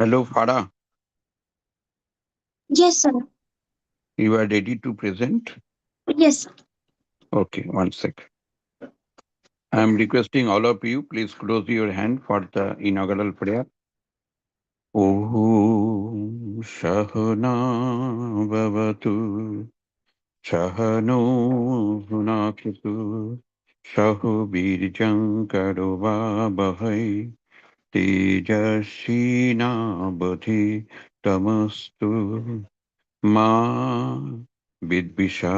Hello, Farah. Yes, sir. You are ready to present? Yes, sir. Okay, one sec. I am requesting all of you, please close your hand for the inaugural prayer. Om Shahana Bhavatu Shahano Hunaktu Shahu Birjam Karova Bahai Tejashina Bodhi Tamastu Ma Vidvisha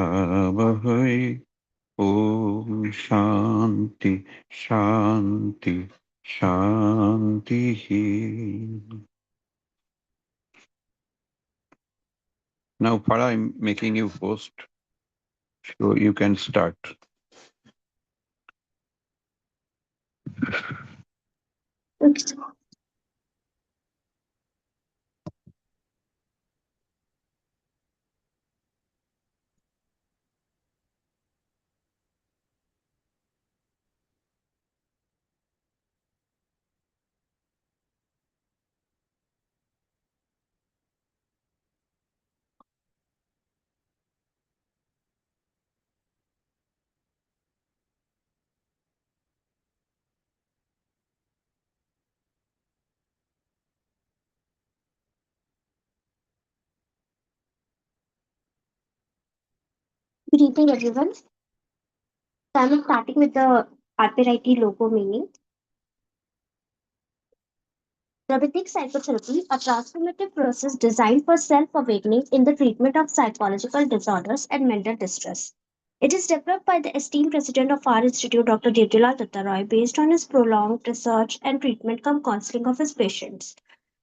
Om Shanti Shanti Shanti. Now, Farah, I'm making you host, so you can start. Okay, sir. Good evening, everyone. So I'm starting with the RPRIT logo meaning. Therapeutic psychotherapy, a transformative process designed for self-awakening in the treatment of psychological disorders and mental distress. It is developed by the esteemed president of our institute, Dr. Devdulal Datta Roy, based on his prolonged research and treatment cum counseling of his patients.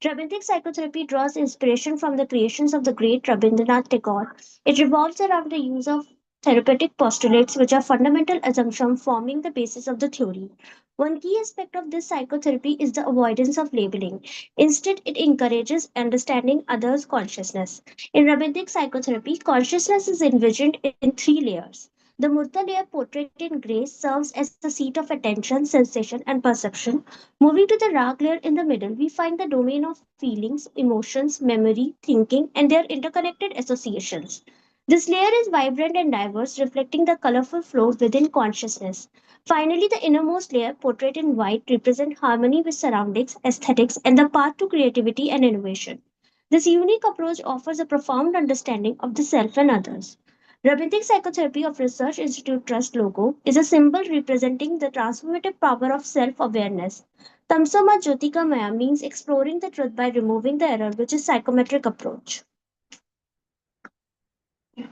Rabindranath psychotherapy draws inspiration from the creations of the great Rabindranath Tagore. It revolves around the use of therapeutic postulates, which are fundamental assumptions forming the basis of the theory. One key aspect of this psychotherapy is the avoidance of labeling. Instead, it encourages understanding others' consciousness. In Rabindranath psychotherapy, consciousness is envisioned in three layers. The Murta layer, portrayed in gray, serves as a seat of attention, sensation, and perception. Moving to the Rag layer in the middle, we find the domain of feelings, emotions, memory, thinking, and their interconnected associations. This layer is vibrant and diverse, reflecting the colorful flow within consciousness. Finally, the innermost layer, portrayed in white, represents harmony with surroundings, aesthetics, and the path to creativity and innovation. This unique approach offers a profound understanding of the self and others. Rabindranath Psychotherapy of Research Institute Trust logo is a symbol representing the transformative power of self-awareness. Tamsoma Jyotika Maya means exploring the truth by removing the error, which is psychometric approach.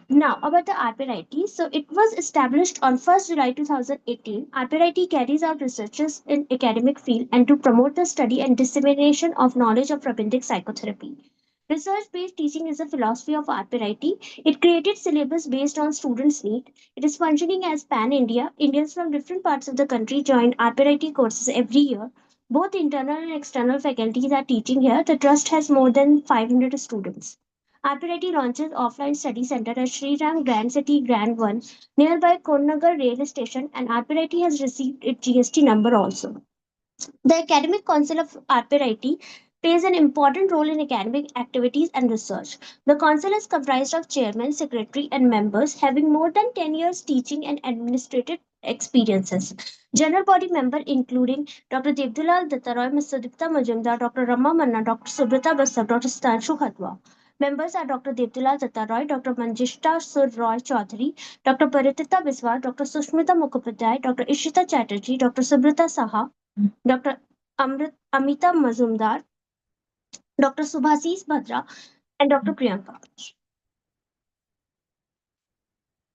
Now, about the RPRIT. So, it was established on 1st July 2018. RPRIT carries out researches in academic field and to promote the study and dissemination of knowledge of Rabindranath psychotherapy. Research-based teaching is a philosophy of RPRIT. It created syllabus based on students' need. It is functioning as pan-India. Indians from different parts of the country join RPRIT courses every year. Both internal and external faculties are teaching here. The trust has more than 500 students. RPIT launches offline study center at Sri Ram Grand City Grand 1 nearby Konnagar rail station, and RPIT has received its GST number also. The Academic Council of RPIT plays an important role in academic activities and research. The council is comprised of chairman, secretary, and members having more than 10 years teaching and administrative experiences. General body member including Dr. Devdulal Dattaroy, Ms. Sudipta Majumdar, Dr. Rama Manna, Dr. Subrata Bassab, Dr. Stanshu Khatwa. Members are Dr. Devdulal Dattaroy, Dr. Manjishta Sur Roy Chaudhary, Dr. Paritita Biswal, Dr. Sushmita Mukhopadhyay, Dr. Ishita Chatterjee, Dr. Subrata Saha, Dr. Amita Mazumdar, Dr. Subhasis Bhadra, and Dr. Priyanka.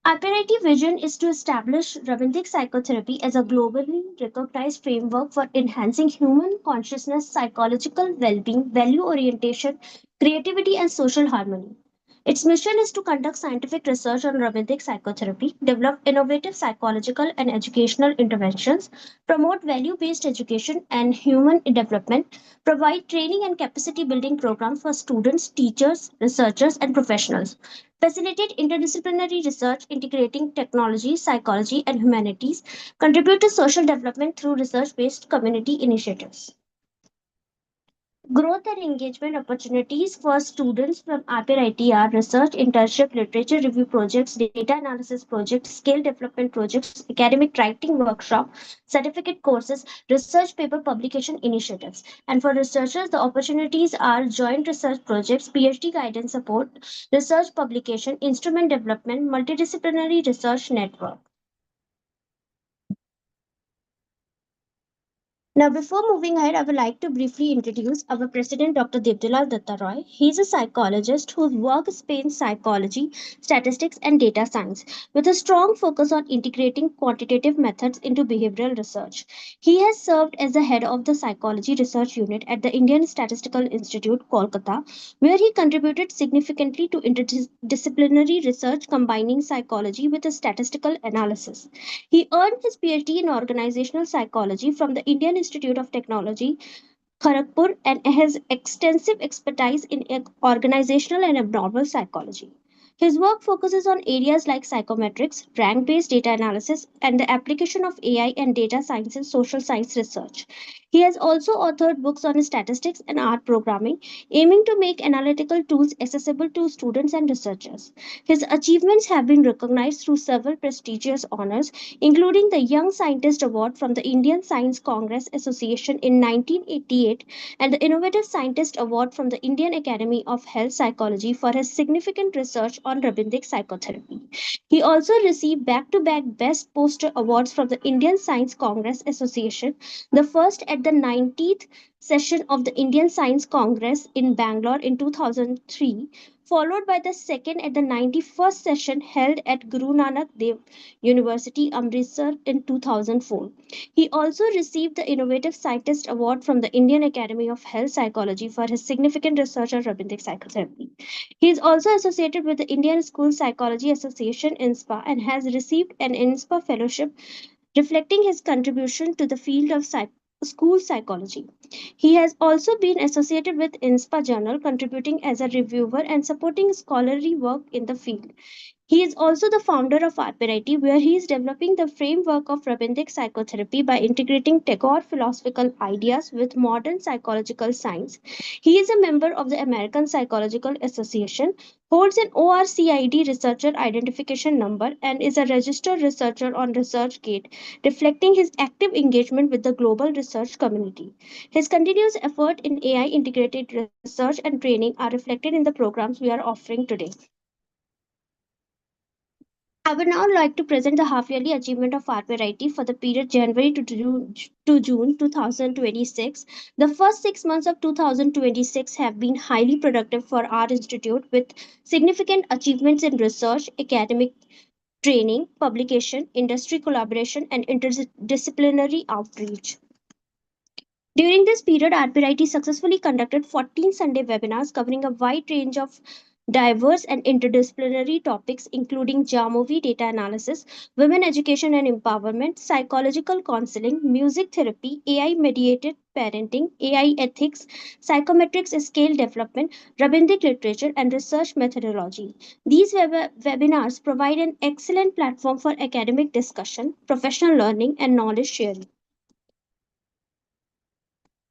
Apparati vision is to establish Ravindic psychotherapy as a globally recognized framework for enhancing human consciousness, psychological well-being, value orientation, creativity, and social harmony. Its mission is to conduct scientific research on Ravindic psychotherapy, develop innovative psychological and educational interventions, promote value-based education and human development, provide training and capacity building programs for students, teachers, researchers, and professionals, facilitate interdisciplinary research integrating technology, psychology, and humanities, contribute to social development through research based community initiatives. Growth and engagement opportunities for students from RPRIT are research, internship, literature review projects, data analysis projects, skill development projects, academic writing workshop, certificate courses, research paper publication initiatives. And for researchers, the opportunities are joint research projects, PhD guidance support, research publication, instrument development, multidisciplinary research network. Now, before moving ahead, I would like to briefly introduce our president, Dr. Devdilal Datta Roy. He is a psychologist whose work spans psychology, statistics, and data science, with a strong focus on integrating quantitative methods into behavioral research. He has served as the head of the Psychology Research Unit at the Indian Statistical Institute, Kolkata, where he contributed significantly to interdisciplinary research combining psychology with a statistical analysis. He earned his PhD in organizational psychology from the Indian Institute of Technology, Kharagpur, and has extensive expertise in organizational and abnormal psychology. His work focuses on areas like psychometrics, rank based data analysis, and the application of AI and data science in social science research. He has also authored books on statistics and R programming, aiming to make analytical tools accessible to students and researchers. His achievements have been recognized through several prestigious honors, including the Young Scientist Award from the Indian Science Congress Association in 1988 and the Innovative Scientist Award from the Indian Academy of Health Psychology for his significant research on Rabindic psychotherapy. He also received back to back Best Poster Awards from the Indian Science Congress Association, the first at the 90th session of the Indian Science Congress in Bangalore in 2003, followed by the second at the 91st session held at Guru Nanak Dev University, Amritsar in 2004. He also received the Innovative Scientist Award from the Indian Academy of Health Psychology for his significant research on Rabindic psychotherapy. He is also associated with the Indian School Psychology Association INSPA and has received an INSPA fellowship reflecting his contribution to the field of school psychology. He has also been associated with INSPA Journal, contributing as a reviewer and supporting scholarly work in the field. He is also the founder of RPRIT, where he is developing the framework of Rabindic psychotherapy by integrating Tagore philosophical ideas with modern psychological science. He is a member of the American Psychological Association, holds an ORCID researcher identification number, and is a registered researcher on ResearchGate, reflecting his active engagement with the global research community. His continuous effort in AI integrated research and training are reflected in the programs we are offering today. I would now like to present the half-yearly achievement of RPRIT for the period January to June 2026. The first 6 months of 2026 have been highly productive for our institute with significant achievements in research, academic training, publication, industry collaboration, and interdisciplinary outreach. During this period, RPRIT successfully conducted 14 Sunday webinars covering a wide range of diverse and interdisciplinary topics, including JAMOVI data analysis, women education and empowerment, psychological counseling, music therapy, AI mediated parenting, AI ethics, psychometrics scale development, Rabindic literature, and research methodology. These webinars provide an excellent platform for academic discussion, professional learning, and knowledge sharing.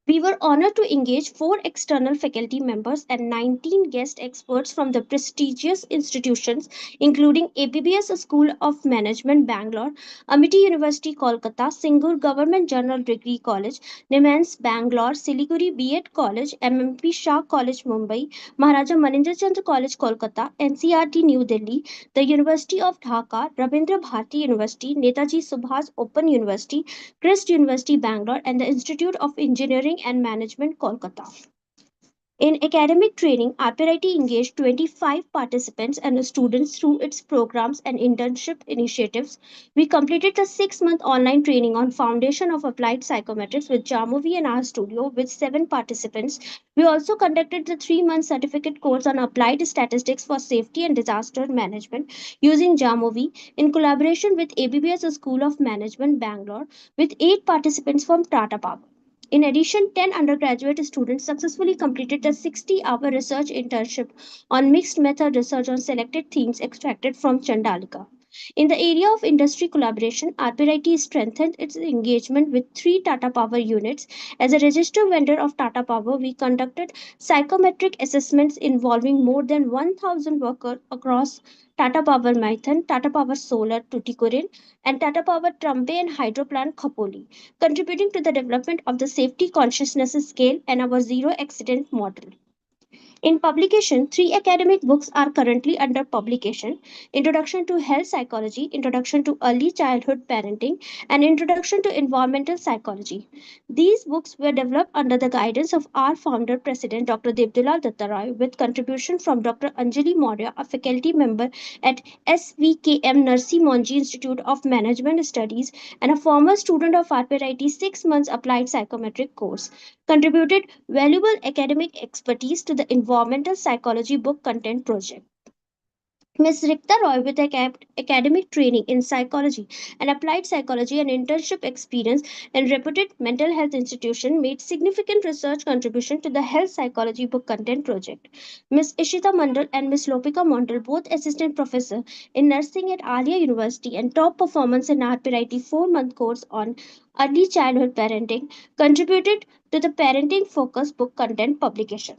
We were honored to engage 4 external faculty members and 19 guest experts from the prestigious institutions, including APBS School of Management, Bangalore, Amity University, Kolkata, Singur Government General Degree College, Nimans, Bangalore, Siliguri B.Ed College, MMP Shah College, Mumbai, Maharaja Manindra Chandra College, Kolkata, NCRT, New Delhi, the University of Dhaka, Rabindra Bharati University, Netaji Subhas Open University, Christ University, Bangalore, and the Institute of Engineering and Management, Kolkata. In academic training, RPRIT engaged 25 participants and students through its programs and internship initiatives. We completed the 6-month online training on Foundation of Applied Psychometrics with Jamovi and R Studio with 7 participants. We also conducted the 3-month certificate course on Applied Statistics for Safety and Disaster Management using Jamovi in collaboration with ABBS School of Management, Bangalore, with 8 participants from Tata Power. In addition, 10 undergraduate students successfully completed the 60-hour research internship on mixed method research on selected themes extracted from Chandalika. In the area of industry collaboration, RPRIT strengthened its engagement with three Tata Power units. As a registered vendor of Tata Power, we conducted psychometric assessments involving more than 1,000 workers across Tata Power Maithan, Tata Power Solar Tuticorin, and Tata Power Trambe and Hydro Plant Khopoli, contributing to the development of the safety consciousness scale and our zero accident model. In publication, three academic books are currently under publication: Introduction to Health Psychology, Introduction to Early Childhood Parenting, and Introduction to Environmental Psychology. These books were developed under the guidance of our founder, President Dr. Devdulal Dattaroy, with contribution from Dr. Anjali Maurya, a faculty member at SVKM Narsi Monji Institute of Management Studies and a former student of RPRIT's 6 months applied psychometric course, contributed valuable academic expertise to the environmental psychology book content project. Ms. Rikta Roy, with academic training in psychology and applied psychology and internship experience in reputed mental health institution, made significant research contribution to the health psychology book content project. Ms. Ishita Mandal and Ms. Lopika Mandal, both assistant professor in nursing at Alia University and top performance in RPRIT 4-month course on early childhood parenting, contributed to the parenting focused book content publication.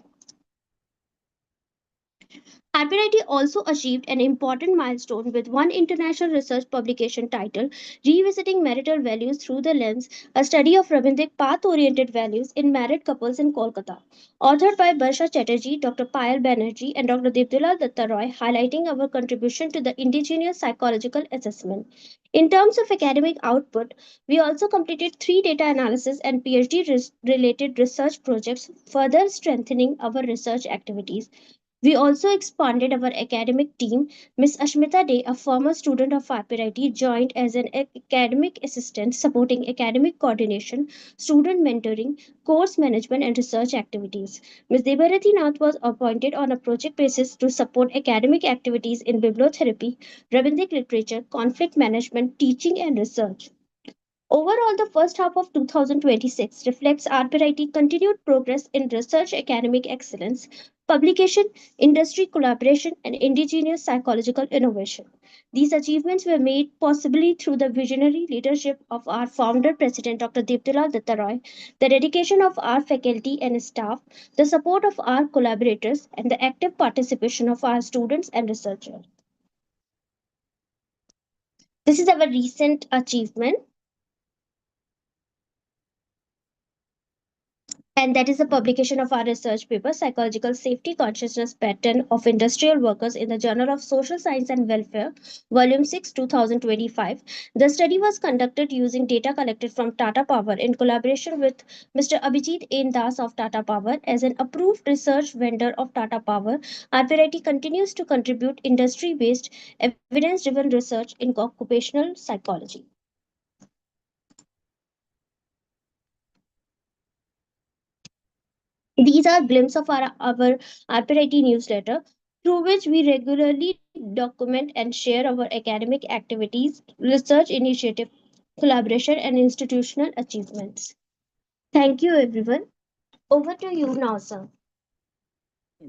RPIT also achieved an important milestone with one international research publication titled Revisiting Marital Values Through the Lens, a study of Rabindra's path-oriented values in married couples in Kolkata, authored by Barsha Chatterjee, Dr. Payal Banerjee, and Dr. Devdulal Datta Roy, highlighting our contribution to the indigenous psychological assessment. In terms of academic output, we also completed three data analysis and PhD related research projects, further strengthening our research activities. We also expanded our academic team. Ms. Ashmita Day, a former student of RPIT, joined as an academic assistant supporting academic coordination, student mentoring, course management, and research activities. Ms. Debarati Nath was appointed on a project basis to support academic activities in bibliotherapy, Rabindra's literature, conflict management, teaching, and research. Overall, the first half of 2026 reflects RPIT continued progress in research academic excellence, publication, industry collaboration, and indigenous psychological innovation. These achievements were made possibly through the visionary leadership of our founder, President Dr. Devdulal Dattaroy, the dedication of our faculty and staff, the support of our collaborators, and the active participation of our students and researchers. This is our recent achievement, and that is the publication of our research paper, Psychological Safety Consciousness Pattern of Industrial Workers, in the Journal of Social Science and Welfare, Volume 6, 2025. The study was conducted using data collected from Tata Power in collaboration with Mr. Abhijit N. Das of Tata Power. As an approved research vendor of Tata Power, RPIT continues to contribute industry-based, evidence-driven research in occupational psychology. These are glimpses of our RPIT newsletter, through which we regularly document and share our academic activities, research initiative, collaboration, and institutional achievements. Thank you, everyone. Over to you now, sir.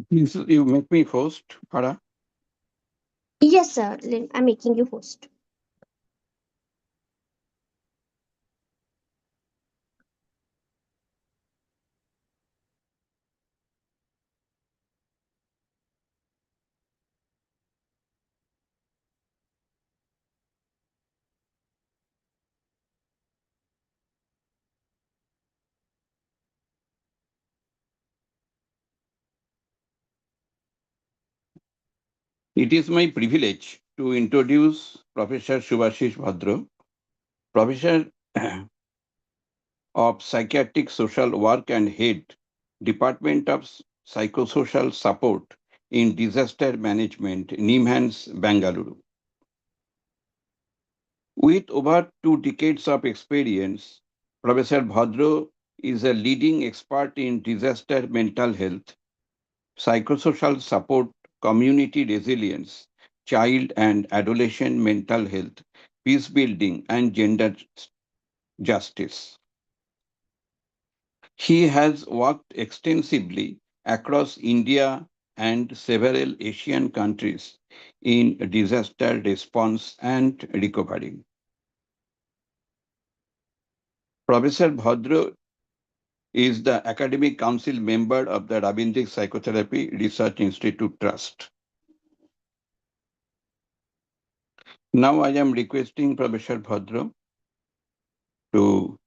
Please, you make me host, Hara. Yes, sir. I'm making you host. It is my privilege to introduce Professor Subhashish Bhadra, Professor of Psychiatric Social Work and Head, Department of Psychosocial Support in Disaster Management, NIMHANS, Bangalore. With over 2 decades of experience, Professor Bhadra is a leading expert in disaster mental health, psychosocial support, community resilience, child and adolescent mental health, peace building, and gender justice. He has worked extensively across India and several Asian countries in disaster response and recovery. Professor Bhadra is the academic council member of the Rabindra's Psychotherapy Research Institute Trust. Now I am requesting Professor Bhadra to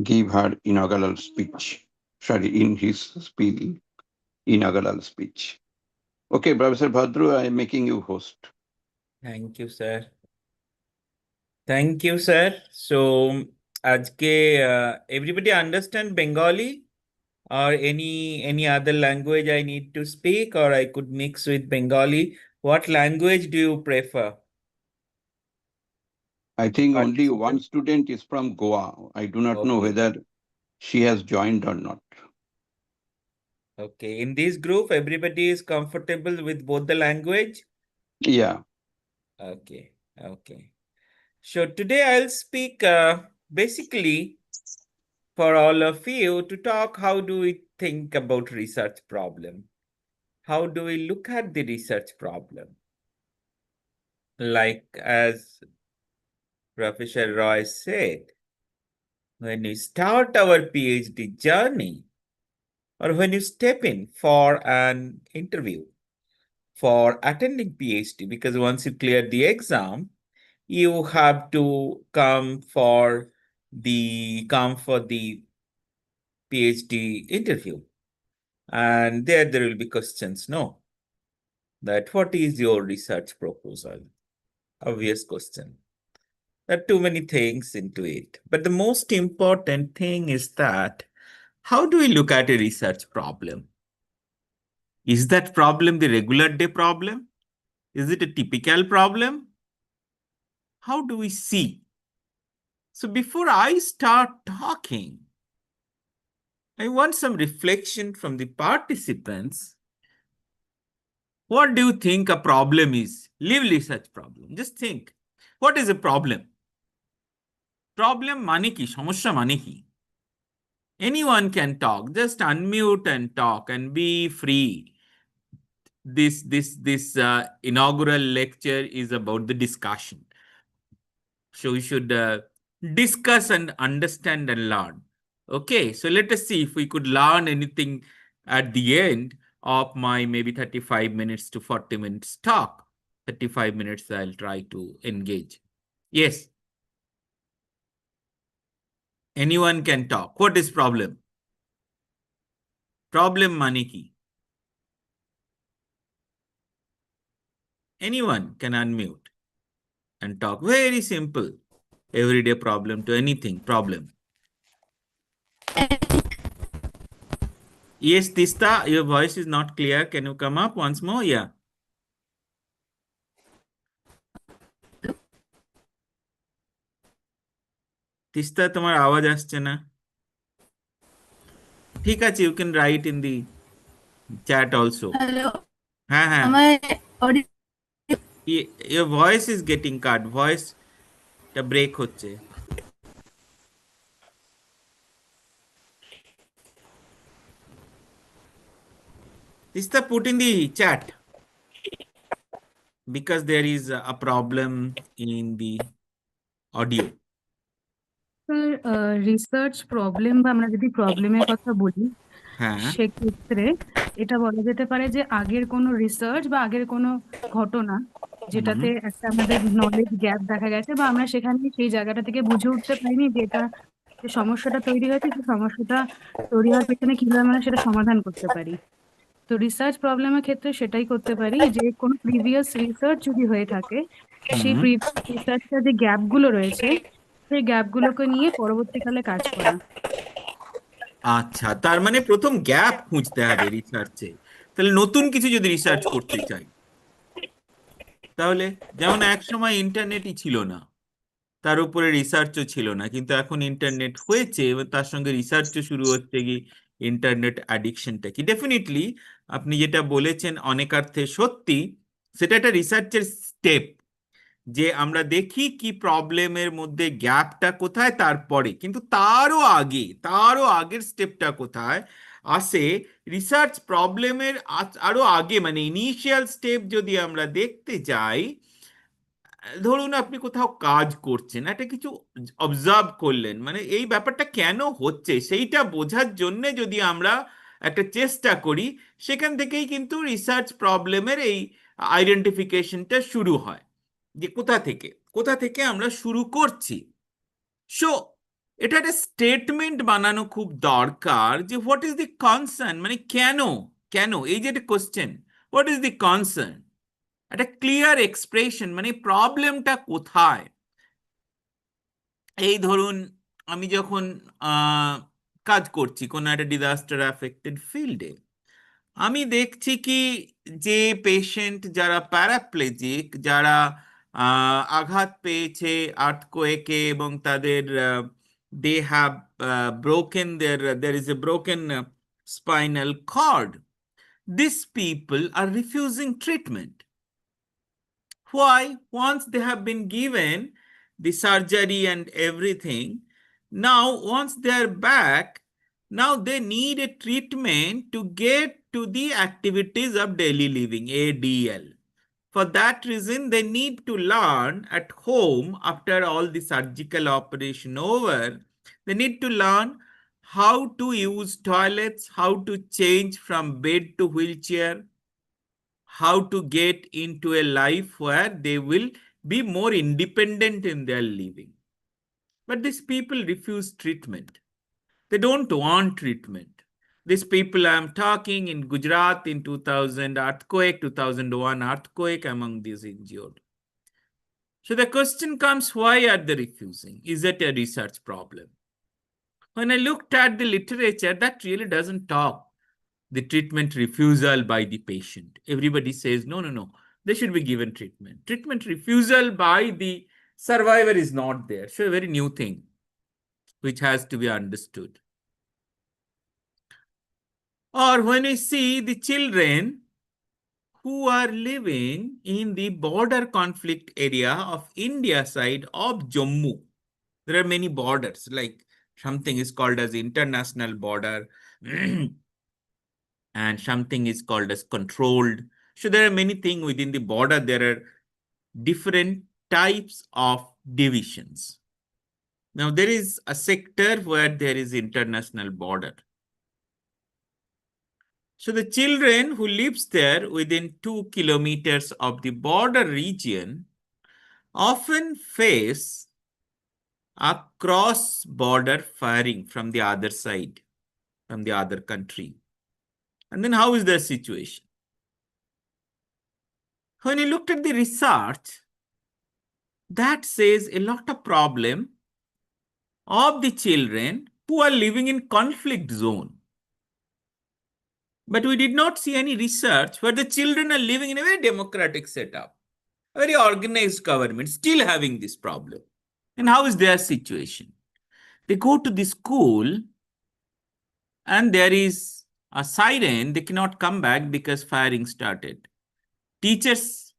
give her inaugural speech. Sorry, in his speech, inaugural speech. Okay, Professor Bhadra, I am making you host. Thank you, sir. Thank you, sir. So, আজকে everybody understand Bengali or any other language I need to speak, or I could mix with Bengali? What language do you prefer? I think only one Participants? student is from Goa. I do not know Okay. whether she has joined or not. Okay. In this group, everybody is comfortable with both the language? Yeah. Okay. Okay. So today I'll speak basically for all of you to talk how do we think about research problem? How do we look at the research problem? Like as Professor Roy said, when we start our PhD journey or when you step in for an interview for attending PhD, because once you clear the exam, you have to come for the PhD interview. And there will be questions, no? That what is your research proposal? Obvious question. There are too many things into it. But the most important thing is that how do we look at a research problem? Is that problem the regular day problem? Is it a typical problem? How do we see? So before I start talking, I want some reflection from the participants. What do you think a problem is? Leave research problem. Just think. What is a problem? Problem মানে কি? সমস্যা মানে কি? Anyone can talk. Just unmute and talk and be free. This inaugural lecture is about the discussion. So we should discuss and understand and learn. Okay, so let us see if we could learn anything at the end of my maybe 35 minutes to 40 minutes talk. 35 minutes I'll try to engage. Yes. Anyone can talk. What is problem? Problem মানে কি? Anyone can unmute and talk. Very simple. Everyday problem to anything problem. Yes, Tista, your voice is not clear. Can you come up once more? Yeah. Teesta তোমার আওয়াজ আসছে না ঠিক আছে you can write in the chat also Hello. হ্যাঁ হ্যাঁ Am I audible? your voice is getting cut voice টা break হচ্ছে Teesta put in the chat because there is a problem in the audio research problem বা আমরা যদি প্রবলেমের কথা বলি হ্যাঁ সেক্ষেত্রে এটা বলা যেতে পারে যে আগের কোনো রিসার্চ বা আগের কোনো ঘটনা যেটাতে একটা আমাদের নলেজ গ্যাপ দেখা গেছে বা আমরা সেখানে সেই জায়গাটা থেকে বুঝে উঠতে পারিনি যে এটা যে সমস্যাটা তৈরি হয়েছে সেই সমস্যাটা তৈরি হওয়ার পেছনে কিভাবে আমরা সেটা সমাধান করতে পারি তো রিসার্চ প্রবলেমের ক্ষেত্রে সেটাই করতে পারি যে কোনো প্রিভিয়াস রিসার্চ যদি হয়ে থাকে সেই প্রিভিয়াস রিসার্চের যে গ্যাপগুলো রয়েছে সেই গ্যাপগুলোকে নিয়ে পরবর্তীকালে কাজ করা আচ্ছা তার মানে প্রথম গ্যাপ খুঁজতে হবে রিসার্চে তাহলে নতুন কিছু যদি রিসার্চ করতে চাই তাহলে যেমন এক সময় ইন্টারনেটই ছিল না তার উপরে রিসার্চও ছিল না কিন্তু এখন ইন্টারনেট হয়েছে এবং তার সঙ্গে রিসার্চও শুরু হচ্ছে কি ইন্টারনেট অ্যাডিকশনটা কি ডেফিনেটলি আপনি যেটা বলেছেন অনেকার্থে সত্যি সেটা একটা রিসার্চের স্টেপ যে আমরা দেখি কি প্রবলেমের মধ্যে গ্যাপটা কোথায় তারপরে কিন্তু তারও আগের স্টেপটা কোথায় আসে রিসার্চ প্রবলেমের আরো আগে, মানে ইনিশিয়াল স্টেপ যদি আমরা দেখতে যাই, ধরুন আপনি কোথাও কাজ করছেন, একটা কিছু অবজার্ভ করলেন, মানে এই ব্যাপারটা কেন হচ্ছে সেইটা বোঝার জন্য যদি আমরা একটা চেষ্টা করি, সেখান থেকেই কিন্তু রিসার্চ প্রবলেমের এই আইডেন্টিফিকেশনটা শুরু হয়, যে কোথা থেকে আমরা শুরু করছি। সো এটা একটা স্টেটমেন্ট বানানো খুব দরকার যে হোয়াট ইজ দি কনসার্ন, মানে কেন, এই যে একটা question, what is the concern, একটা ক্লিয়ার এক্সপ্রেশন, মানে প্রবলেমটা কোথায়। এই ধরুন আমি যখন কাজ করছি কোনো একটা ডিজাস্টার অ্যাফেক্টেড ফিল্ডে, আমি দেখছি কি যে পেশেন্ট যারা প্যারাপ্লেজিক, যারা আঘাত পেয়েছে আর্থকোয়েকে এবং তাদের they have broken there is a broken spinal cord, these people are refusing treatment. Why? Once they have been given the surgery and everything, now once they are back, now they need a treatment to get to the activities of daily living, ADL. For that reason, they need to learn at home after all the surgical operation over. They need to learn how to use toilets, how to change from bed to wheelchair, how to get into a life where they will be more independent in their living. But these people refuse treatment. They don't want treatment. These people I am talking in Gujarat in 2000 earthquake, 2001 earthquake, among these injured. So the question comes, why are they refusing? Is it a research problem? When I looked at the literature, that really doesn't talk the treatment refusal by the patient. Everybody says, no, they should be given treatment. Treatment refusal by the survivor is not there. So a very new thing which has to be understood. Or when we see the children who are living in the border conflict area of India side of Jammu, there are many borders, like something is called as international border and something is called as controlled. So there are many things within the border. There are different types of divisions. Now there is a sector where there is international border. So the children who lives there within 2 kilometers of the border region often face a cross-border firing from the other side, from the other country. And then how is their situation? When you looked at the research, that says a lot of problem of the children who are living in conflict zone. But we did not see any research where the children are living in a very democratic setup, a very organized government, still having this problem. And how is their situation? They go to the school and there is a siren, they cannot come back because firing started. Teachers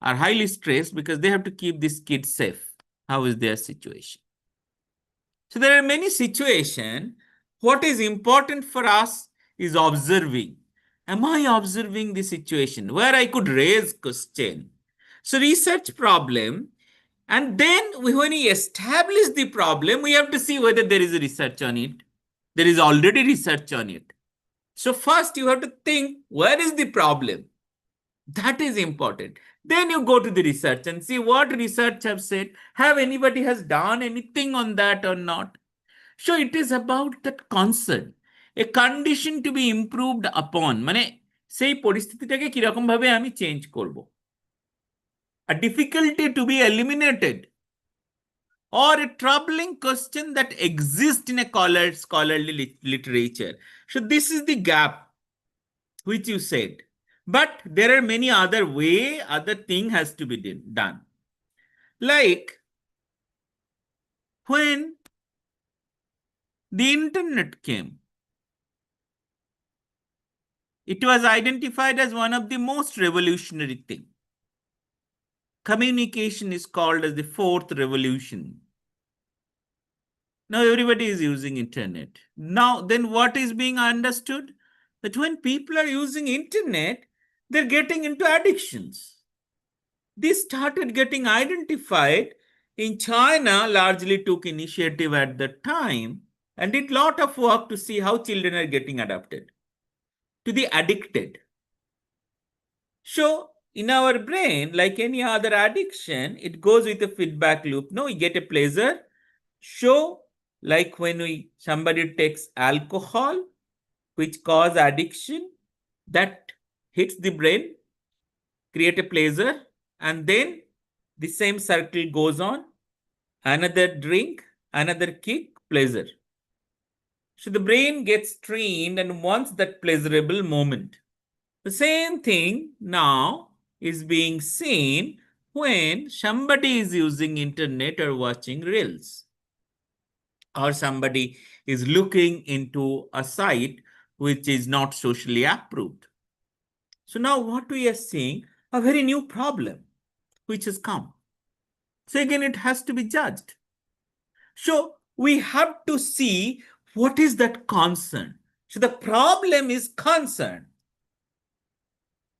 are highly stressed because they have to keep these kids safe. How is their situation? So there are many situations. What is important for us is observing. Am I observing the situation where I could raise question? So research problem, and then when we establish the problem, we have to see whether there is a research on it. There is already research on it. So first you have to think, where is the problem? That is important. Then you go to the research and see what research have said. Have anybody has done anything on that or not? So it is about that concern, a condition to be improved upon, মানে সেই পরিস্থিতিটাকে কিরকম ভাবে আমি change করব, a difficulty to be eliminated, or a troubling question that exists in a scholarly literature. So this is the gap which you said, but there are many other other thing has to be done, like when the internet came, it was identified as one of the most revolutionary things. Communication is called as the fourth revolution. Now everybody is using internet. Now, then what is being understood? That when people are using internet, they're getting into addictions. This started getting identified in China, largely took initiative at the time and did lot of work to see how children are getting adapted to the addicted. So in our brain, like any other addiction, it goes with a feedback loop. No, we get a pleasure. So like when somebody takes alcohol, which cause addiction, that hits the brain, create a pleasure, and then the same circle goes on. Another drink, another kick, pleasure. So the brain gets trained and wants that pleasurable moment. The same thing now is being seen when somebody is using internet or watching reels, or somebody is looking into a site which is not socially approved. So now what we are seeing, a very new problem which has come. So again, it has to be judged. So we have to see what is that concern. So the problem is concern.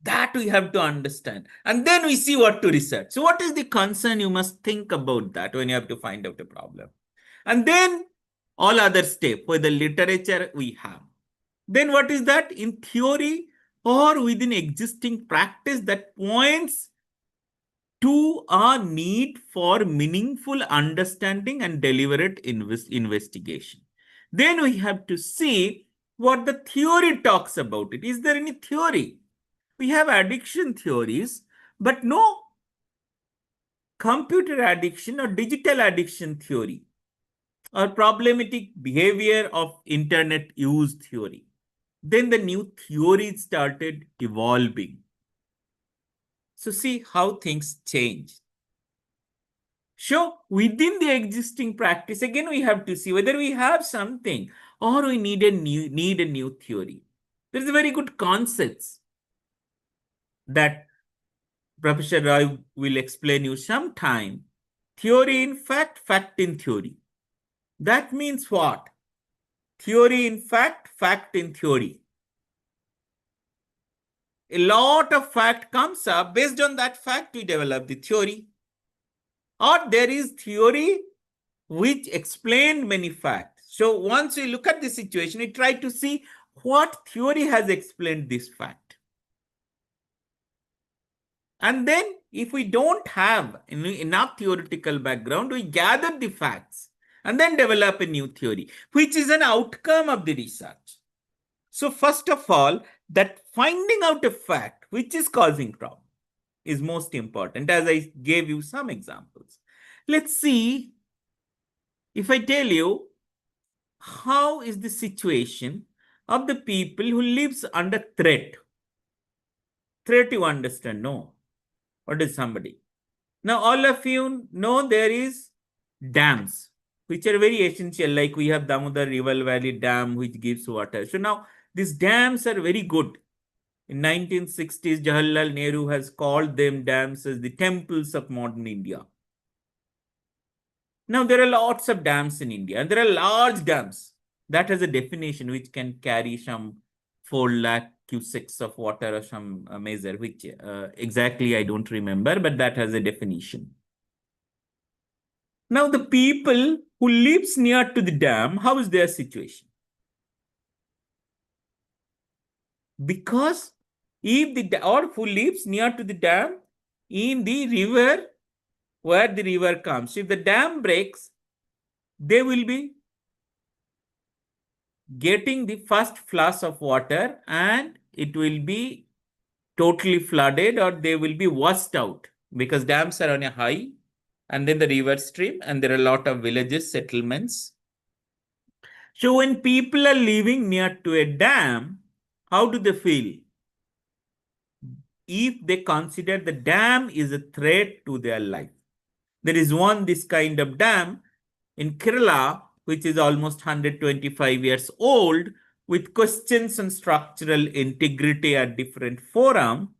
That we have to understand. And then we see what to research. So what is the concern? You must think about that when you have to find out a problem. And then all other steps, whether literature we have. Then what is that? In theory or within existing practice that points to a need for meaningful understanding and deliberate investigation. Then we have to see what the theory talks about it. Is there any theory? We have addiction theories, but no computer addiction or digital addiction theory or problematic behavior of internet use theory. Then the new theories started evolving. So see how things change. So within the existing practice, again, we have to see whether we have something or we need a new theory. There's a very good concepts that Professor Roy will explain you sometime. Theory in fact, fact in theory. That means what? Theory in fact, fact in theory. A lot of fact comes up. Based on that fact, we develop the theory. Or there is theory which explained many facts. So once we look at the situation, we try to see what theory has explained this fact. And then if we don't have enough theoretical background, we gather the facts and then develop a new theory, which is an outcome of the research. So first of all, that finding out a fact which is causing problem is most important, as I gave you some examples. Let's see if I tell you how is the situation of the people who lives under threat. Threat, you understand, no? What is somebody? Now, all of you know there is dams, which are very essential. Like we have Damodar River Valley Dam, which gives water. So now these dams are very good. In 1960s, Jawaharlal Nehru has called them dams as the temples of modern India. Now, there are lots of dams in India, and there are large dams. That has a definition which can carry some 4 lakh cubics of water or some measure, which exactly I don't remember, but that has a definition. Now, the people who lives near to the dam, how is their situation? Because if or who lives near to the dam in the river, where the river comes, if the dam breaks, they will be getting the first flush of water and it will be totally flooded, or they will be washed out because dams are on a high and then the river stream and there are a lot of villages, settlements. So when people are living near to a dam, how do they feel? If they consider the dam is a threat to their life. There is this kind of dam in Kerala, which is almost 125 years old, with questions on structural integrity at different forum.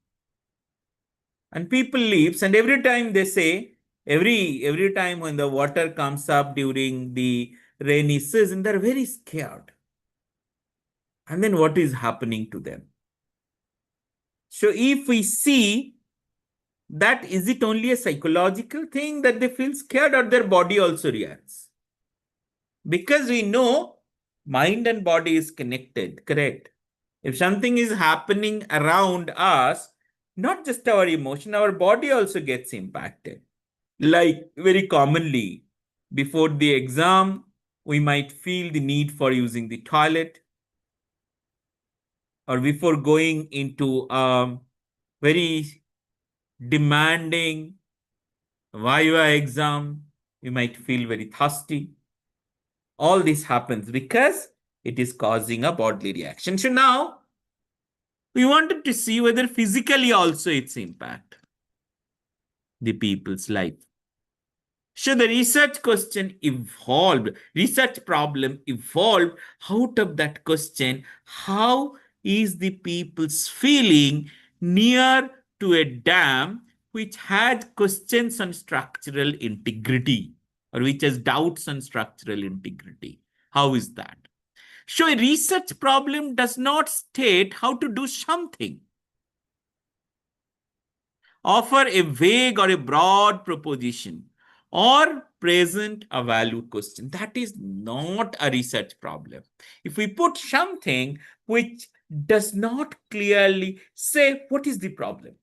And people leaves, and every time they say, every time when the water comes up during the rainy season, they're very scared. And then what is happening to them? So if we see that, is it only a psychological thing that they feel scared, or their body also reacts? Because we know mind and body is connected, correct? If something is happening around us, not just our emotion, our body also gets impacted. Like very commonly, before the exam, we might feel the need for using the toilet, or before going into very demanding Viva exam, we might feel very thirsty. All this happens because it is causing a bodily reaction. So now we wanted to see whether physically also it's impact the people's life. So the research question evolved, research problem evolved out of that question. How is the people's feeling near to a dam which had questions on structural integrity, or which has doubts on structural integrity? How is that? So a research problem does not state how to do something, offer a vague or a broad proposition, or present a valid question. That is not a research problem. If we put something which does not clearly say what is the problem,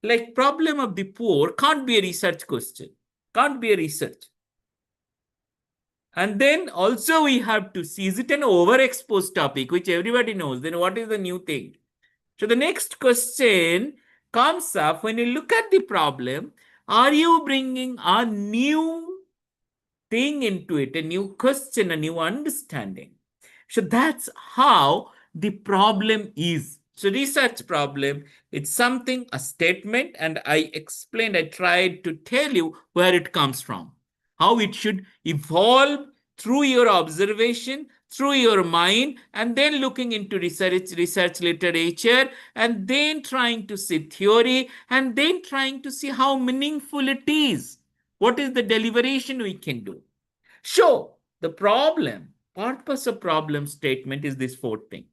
like problem of the poor can't be a research question, can't be a research. And then also we have to see, is it an overexposed topic which everybody knows? Then what is the new thing? So the next question comes up when you look at the problem. Are you bringing a new thing into it, a new question, a new understanding? So that's how the problem is. So research problem, it's something, a statement, and I explained, I tried to tell you where it comes from, how it should evolve through your observation, through your mind, and then looking into research literature, and then trying to see theory, and then trying to see how meaningful it is. What is the deliberation we can do? So the problem, purpose of problem statement is this fourth thing.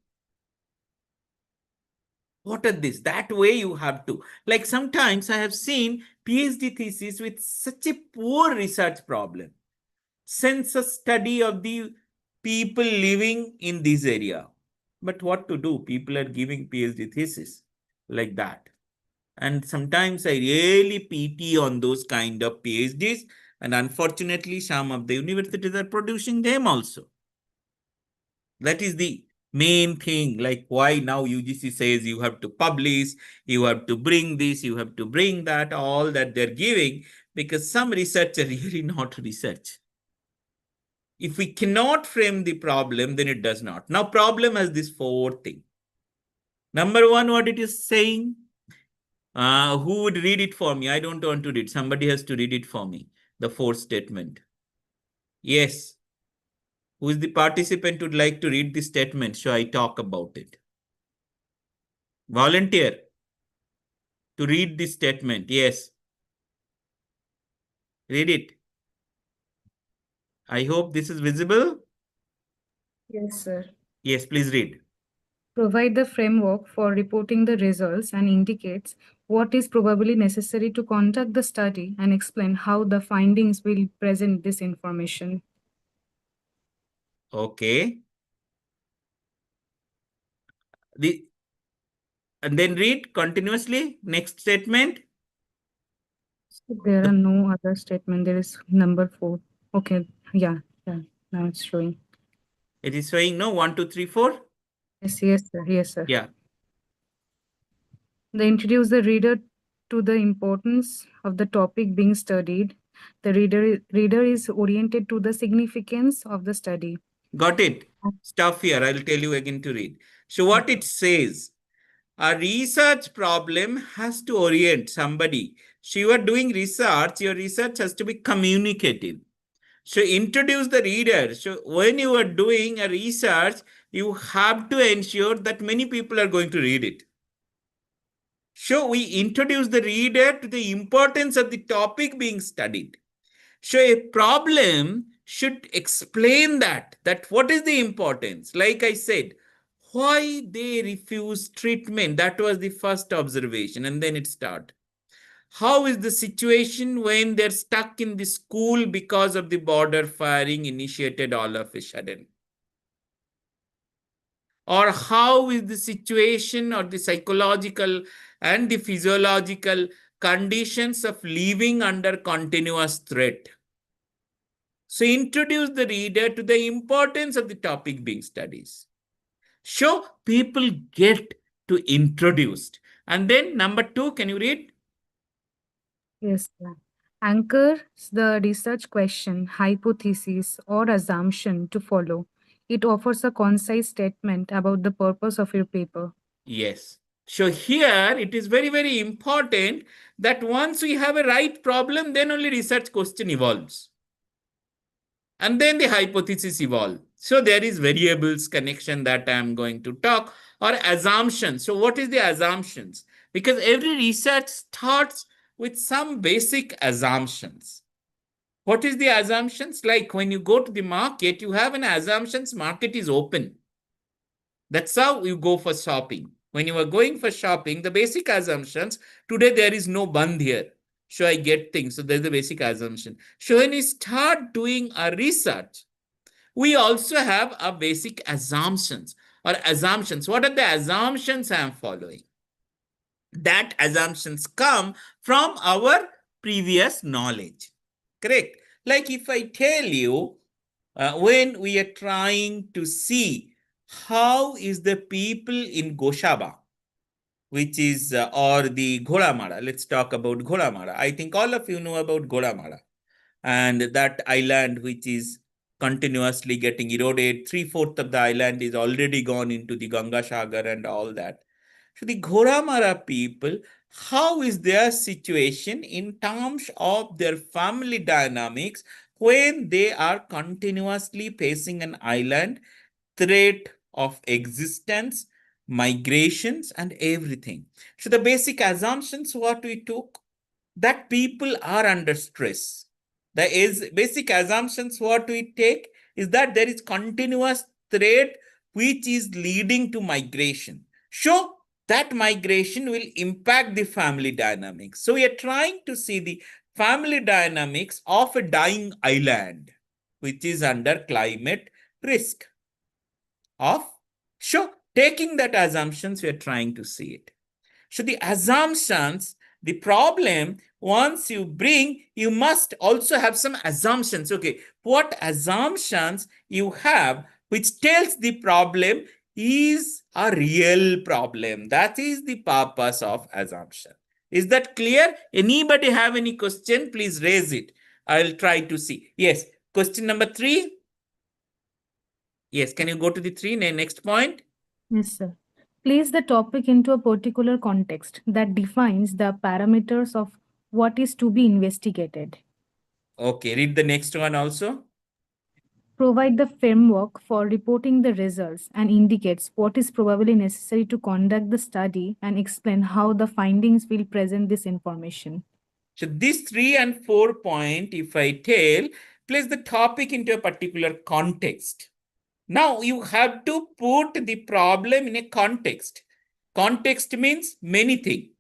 What are this? That way you have to. Like sometimes I have seen PhD thesis with such a poor research problem. Census study of the people living in this area. But what to do? People are giving PhD thesis like that. And sometimes I really pity on those kind of PhDs. And unfortunately, some of the universities are producing them also. That is the main thing, like why now UGC says you have to publish, you have to bring this, you have to bring that, all that they're giving, because some research are really not research. If we cannot frame the problem, then it does not. Now, problem has this four thing. Number one, what it is saying? Who would read it for me? I don't want to read. Somebody has to read it for me. The fourth statement. Yes. Who is the participant who would like to read the statement? So I talk about it. Volunteer to read the statement. Yes. Read it. I hope this is visible. Yes, sir. Yes, please read. Provide the framework for reporting the results and indicates what is probably necessary to conduct the study and explain how the findings will present this information. Okay. And then read continuously. Next statement. So there are no other statement. There is number 4. Okay. Yeah. Now it's showing. It is showing no 1, 2, 3, 4. Yes, sir. Yes, sir. Yeah. They introduce the reader to the importance of the topic being studied. The reader is oriented to the significance of the study. Got it. Stop here. I'll tell you again to read. So what it says, a research problem has to orient somebody. So you are doing research, your research has to be communicative. So introduce the reader. So when you are doing a research, you have to ensure that many people are going to read it. So we introduce the reader to the importance of the topic being studied. So a problem should explain that what is the importance. Like I said, why they refuse treatment. That was the first observation, and then it started. How is the situation when they're stuck in the school because of the border firing initiated all of a sudden? Or how is the situation or the psychological and the physiological conditions of living under continuous threat? So introduce the reader to the importance of the topic being studied. So people get to introduced. And then number 2, can you read? Yes, sir. Anchors the research question, hypothesis, or assumption to follow. It offers a concise statement about the purpose of your paper. Yes. So here it is very, very important that once we have a right problem, then only research question evolves. And then the hypothesis evolve. So there is variables connection that I am going to talk, or assumptions. So what is the assumptions? Because every research starts with some basic assumptions. What is the assumptions? Like when you go to the market, you have an assumptions market is open. That's how you go for shopping. When you are going for shopping, the basic assumptions, today there is no band here. So I get things. So there's the basic assumption. So when you start doing a research, we also have a basic assumptions or assumptions. What are the assumptions I am following? That assumptions come from our previous knowledge. Correct? Like if I tell you, when we are trying to see how is the people in Goshaba, which is, or the Ghoramara. Let's talk about Ghoramara. I think all of you know about Ghoramara. And that island, which is continuously getting eroded, 3/4 of the island is already gone into the Ganga Sagar and all that. So the Ghoramara people, how is their situation in terms of their family dynamics when they are continuously facing an island, threat of existence, migrations, and everything? So the basic assumptions what we took, that people are under stress. The basic assumptions what we take is that there is continuous threat which is leading to migration. So that migration will impact the family dynamics. So we are trying to see the family dynamics of a dying island, which is under climate risk of. So taking that assumptions, we are trying to see it. So the assumptions, the problem, once you bring, you must also have some assumptions. Okay, what assumptions you have which tells the problem is a real problem. That is the purpose of assumption. Is that clear? Anybody have any question? Please raise it. I'll try to see. Yes, question number 3. Yes, can you go to the 3 next point? Yes, sir. Place the topic into a particular context that defines the parameters of what is to be investigated. Okay, read the next one also. Provide the framework for reporting the results and indicates what is probably necessary to conduct the study and explain how the findings will present this information. So this 3 and 4 point, if I tell, place the topic into a particular context. Now you have to put the problem in a context. Context means many things.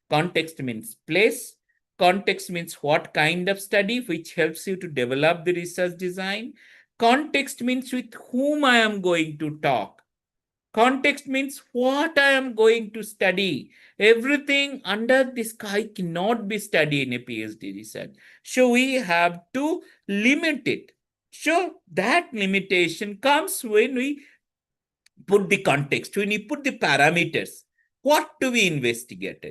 Context means place. Context means what kind of study which helps you to develop the research design. Context means with whom I am going to talk. Context means what I am going to study. Everything under the sky cannot be studied in a PhD research. So we have to limit it. So that limitation comes when we put the context, when we put the parameters. What do we investigate?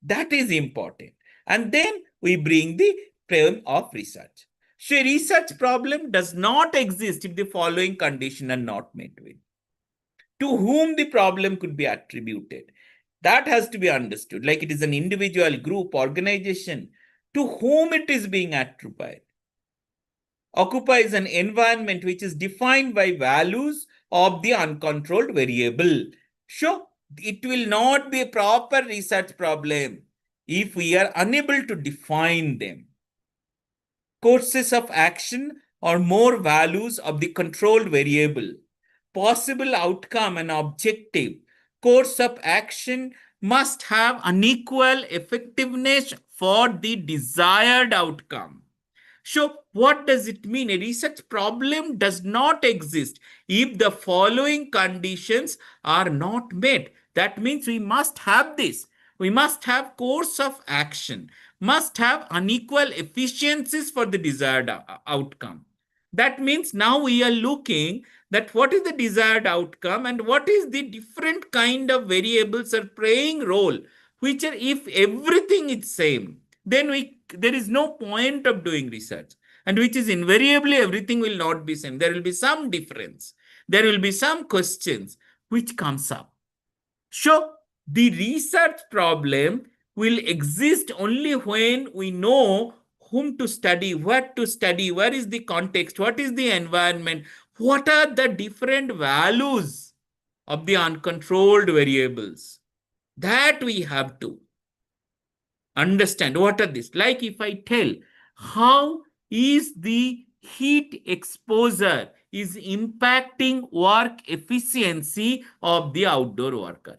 That is important. And then we bring the frame of research. So a research problem does not exist if the following conditions are not met with. To whom the problem could be attributed. That has to be understood, like it is an individual, group, organization, to whom it is being attributed. Occupies an environment which is defined by values of the uncontrolled variable. So it will not be a proper research problem if we are unable to define them. Courses of action or more values of the controlled variable, possible outcome and objective, course of action must have unequal effectiveness for the desired outcome. So, what does it mean? A research problem does not exist if the following conditions are not met. That means we must have this. We must have course of action, must have unequal efficiencies for the desired outcome. That means now we are looking that what is the desired outcome and what is the different kind of variables are playing role, which are, if everything is same, then there is no point of doing research, and which is invariably everything will not be same. There will be some difference. There will be some questions which comes up. So the research problem will exist only when we know whom to study, what to study, where is the context, what is the environment, what are the different values of the uncontrolled variables. That we have to understand. What are these? Like if I tell how is the heat exposure is impacting work efficiency of the outdoor worker.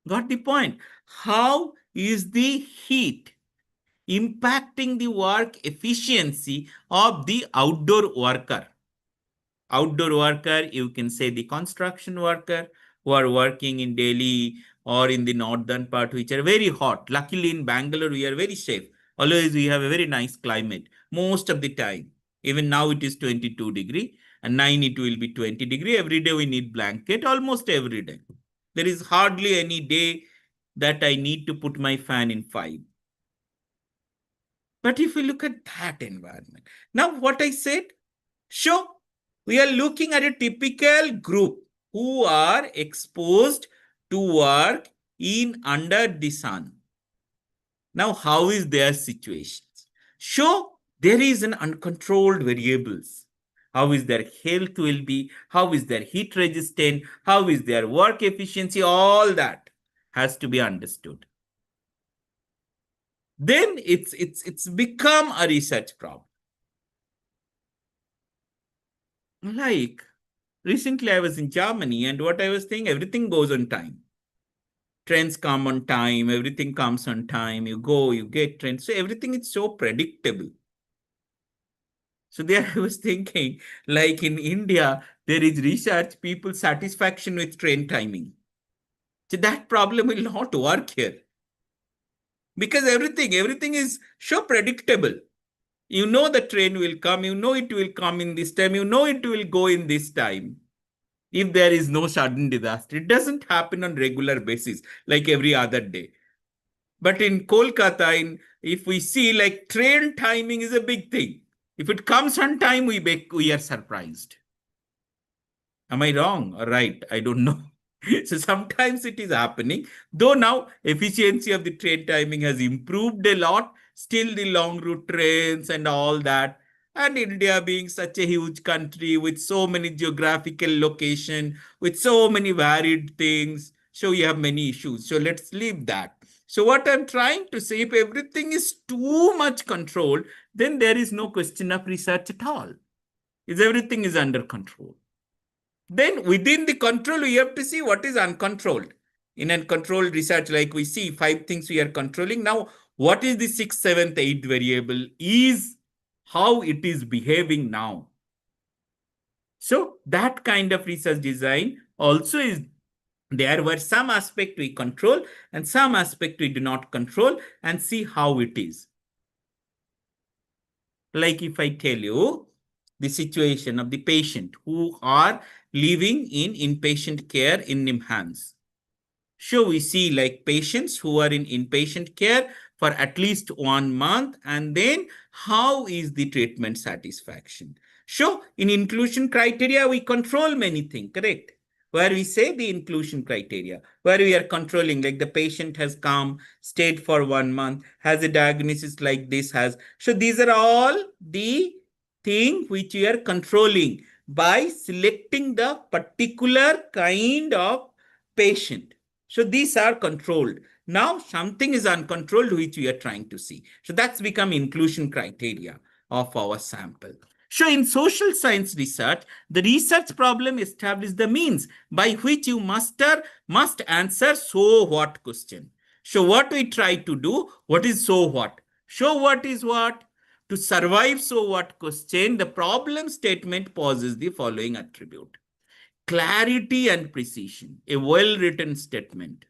Got the point? How is the heat impacting the work efficiency of the outdoor worker? Outdoor worker, you can say the construction worker who are working in Delhi or in the northern part, which are very hot. Luckily in Bangalore, we are very safe. Always we have a very nice climate most of the time. Even now it is 22 degree and 9 it will be 20 degree. Every day we need blanket, almost every day. There is hardly any day that I need to put my fan in 5. But if we look at that environment, now what I said, sure, we are looking at a typical group who are exposed to work in under the sun. Now, how is their situation? Sure, there is an uncontrolled variables. How is their health will be? How is their heat resistant? How is their work efficiency? All that has to be understood. Then it's become a research problem. Like recently I was in Germany, and what I was thinking, everything goes on time. Trains come on time, everything comes on time. You go, you get trains. So everything is so predictable. So there I was thinking, like in India, there is research, people's satisfaction with train timing. So that problem will not work here. Because everything is so predictable. You know the train will come, you know it will come in this time, you know it will go in this time. If there is no sudden disaster, it doesn't happen on regular basis like every other day. But in Kolkata, if we see, like, train timing is a big thing. If it comes on time, we are surprised. Am I wrong or right? I don't know. So sometimes it is happening. Though now efficiency of the train timing has improved a lot, still the long route trains and all that. And India being such a huge country with so many geographical location, with so many varied things, so you have many issues. So let's leave that. So what I'm trying to say, if everything is too much controlled, then there is no question of research at all. Is everything is under control. Then within the control, we have to see what is uncontrolled. In uncontrolled research, like we see 5 things we are controlling. Now, what is the 6th, 7th, 8th variable is how it is behaving now. So that kind of research design also is there, where some aspect we control and some aspect we do not control, and see how it is. Like if I tell you the situation of the patient who are living in inpatient care in NIMHANS. So we see like patients who are in inpatient care for at least 1 month, and then how is the treatment satisfaction. So in inclusion criteria, we control many things, correct? Where we say the inclusion criteria, where we are controlling, like the patient has come, stayed for 1 month, has a diagnosis like this, has. So these are all the thing which we are controlling by selecting the particular kind of patient. So these are controlled. Now something is uncontrolled which we are trying to see. So that's become inclusion criteria. of our sample. So in social science research, the research problem establishes the means by which you must answer so what question. So what we try to do, what is so what? So what is what? To survive so what question, the problem statement possesses the following attribute. Clarity and precision, a well-written statement.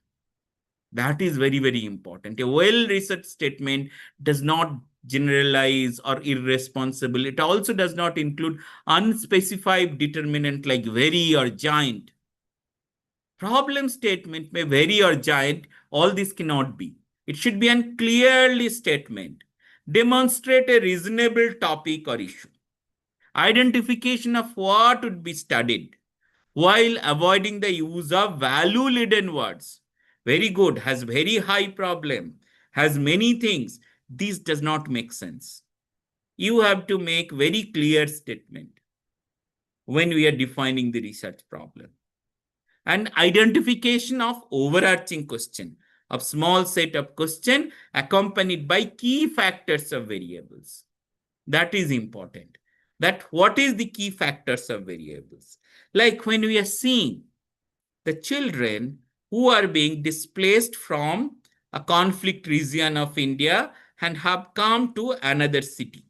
That is very, very important. A well-researched statement does not generalize or irresponsible. It also does not include unspecified determinant like very or giant. Problem statement may vary or giant. All this cannot be. It should be a clearly statement. Demonstrate a reasonable topic or issue. Identification of what would be studied while avoiding the use of value-laden words. Very good, has very high problem, has many things. This does not make sense. You have to make very clear statement when we are defining the research problem. And identification of overarching question, of small set of question accompanied by key factors of variables. That is important. That what is the key factors of variables? Like when we are seeing the children who are being displaced from a conflict region of India and have come to another city.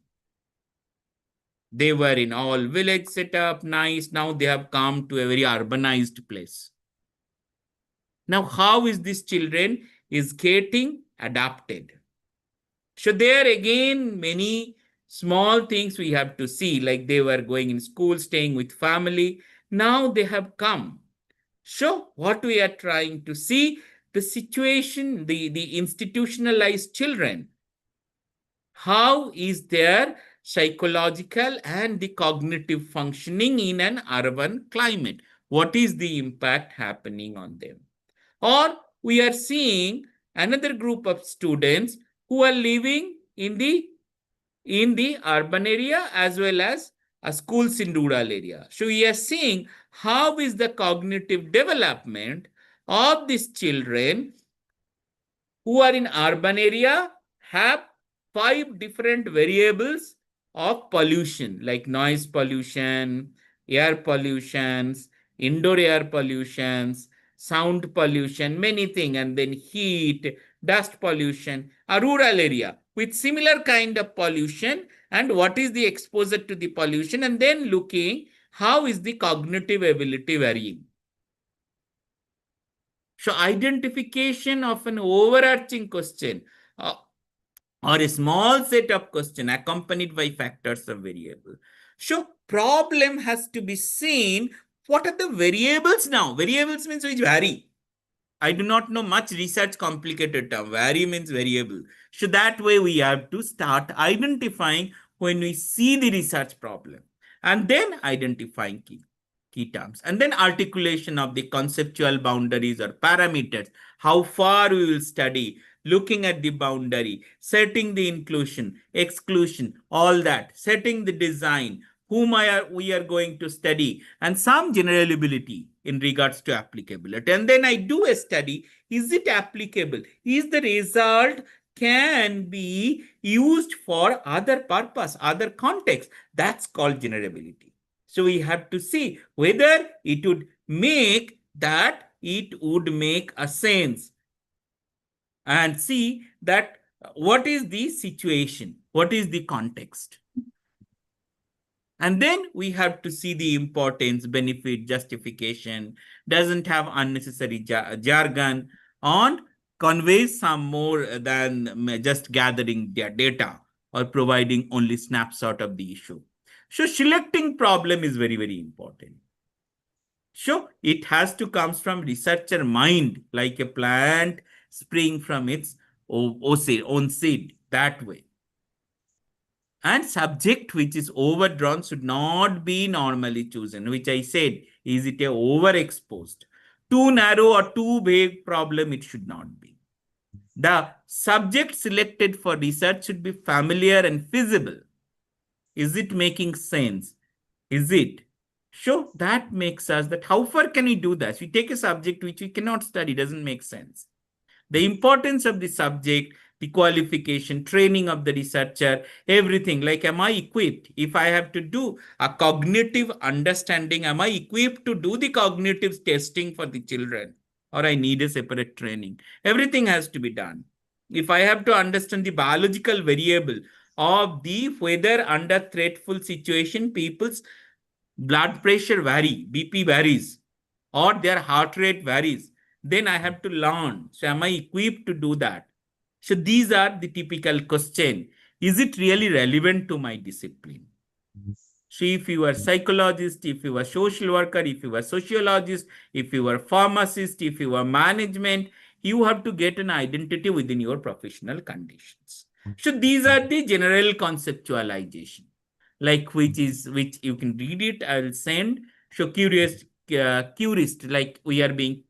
They were in all village setup, nice. Now they have come to a very urbanized place. Now, how is this children is getting adapted? So there again, many small things we have to see, like they were going in school, staying with family. Now they have come. So what we are trying to see, the situation, the institutionalized children, how is their psychological and the cognitive functioning in an urban climate? What is the impact happening on them? Or we are seeing another group of students who are living in the urban area as well as schools in rural area. So we are seeing how is the cognitive development of these children who are in urban area have 5 different variables of pollution like noise pollution, air pollutions, indoor air pollutions, sound pollution, many things, and then heat, dust pollution, a rural area with similar kind of pollution and what is the exposure to the pollution, and then looking how is the cognitive ability varying. So identification of an overarching question or a small set of question accompanied by factors of variable. So problem has to be seen. What are the variables now? Variables means which vary. I do not know much research complicated term. Vary means variable. So that way we have to start identifying when we see the research problem and then identifying key terms and then articulation of the conceptual boundaries or parameters, how far we will study, looking at the boundary, setting the inclusion, exclusion, all that, setting the design, whom we are going to study, and some generalizability in regards to applicability. And then I do a study, is it applicable? Is the result can be used for other purpose, other context? That's called generalizability. So we have to see whether it would make a sense and see that what is the situation, what is the context. And then we have to see the importance, benefit, justification, doesn't have unnecessary jargon, and conveys some more than just gathering their data or providing only snapshot of the issue. So selecting problem is very, very important. So it has to come from researcher mind, like a plant spring from its own seed, that way. And subject which is overdrawn should not be normally chosen, which I said, is it a overexposed? Too narrow or too vague problem, it should not be. The subject selected for research should be familiar and feasible. Is it making sense? Is it? So that makes us that how far can we do that? We take a subject which we cannot study, doesn't make sense. The importance of the subject the qualification, training of the researcher, everything. Like, am I equipped? If I have to do a cognitive understanding, am I equipped to do the cognitive testing for the children? Or I need a separate training? Everything has to be done. If I have to understand the biological variable of the whether under threatful situation, people's blood pressure vary, BP varies, or their heart rate varies, then I have to learn. So am I equipped to do that? So these are the typical question. Is it really relevant to my discipline? So if you are psychologist, if you are social worker, if you are sociologist, if you are pharmacist, if you are management, you have to get an identity within your professional conditions. So these are the general conceptualization, like which you can read it. I'll send. So curious, like we are being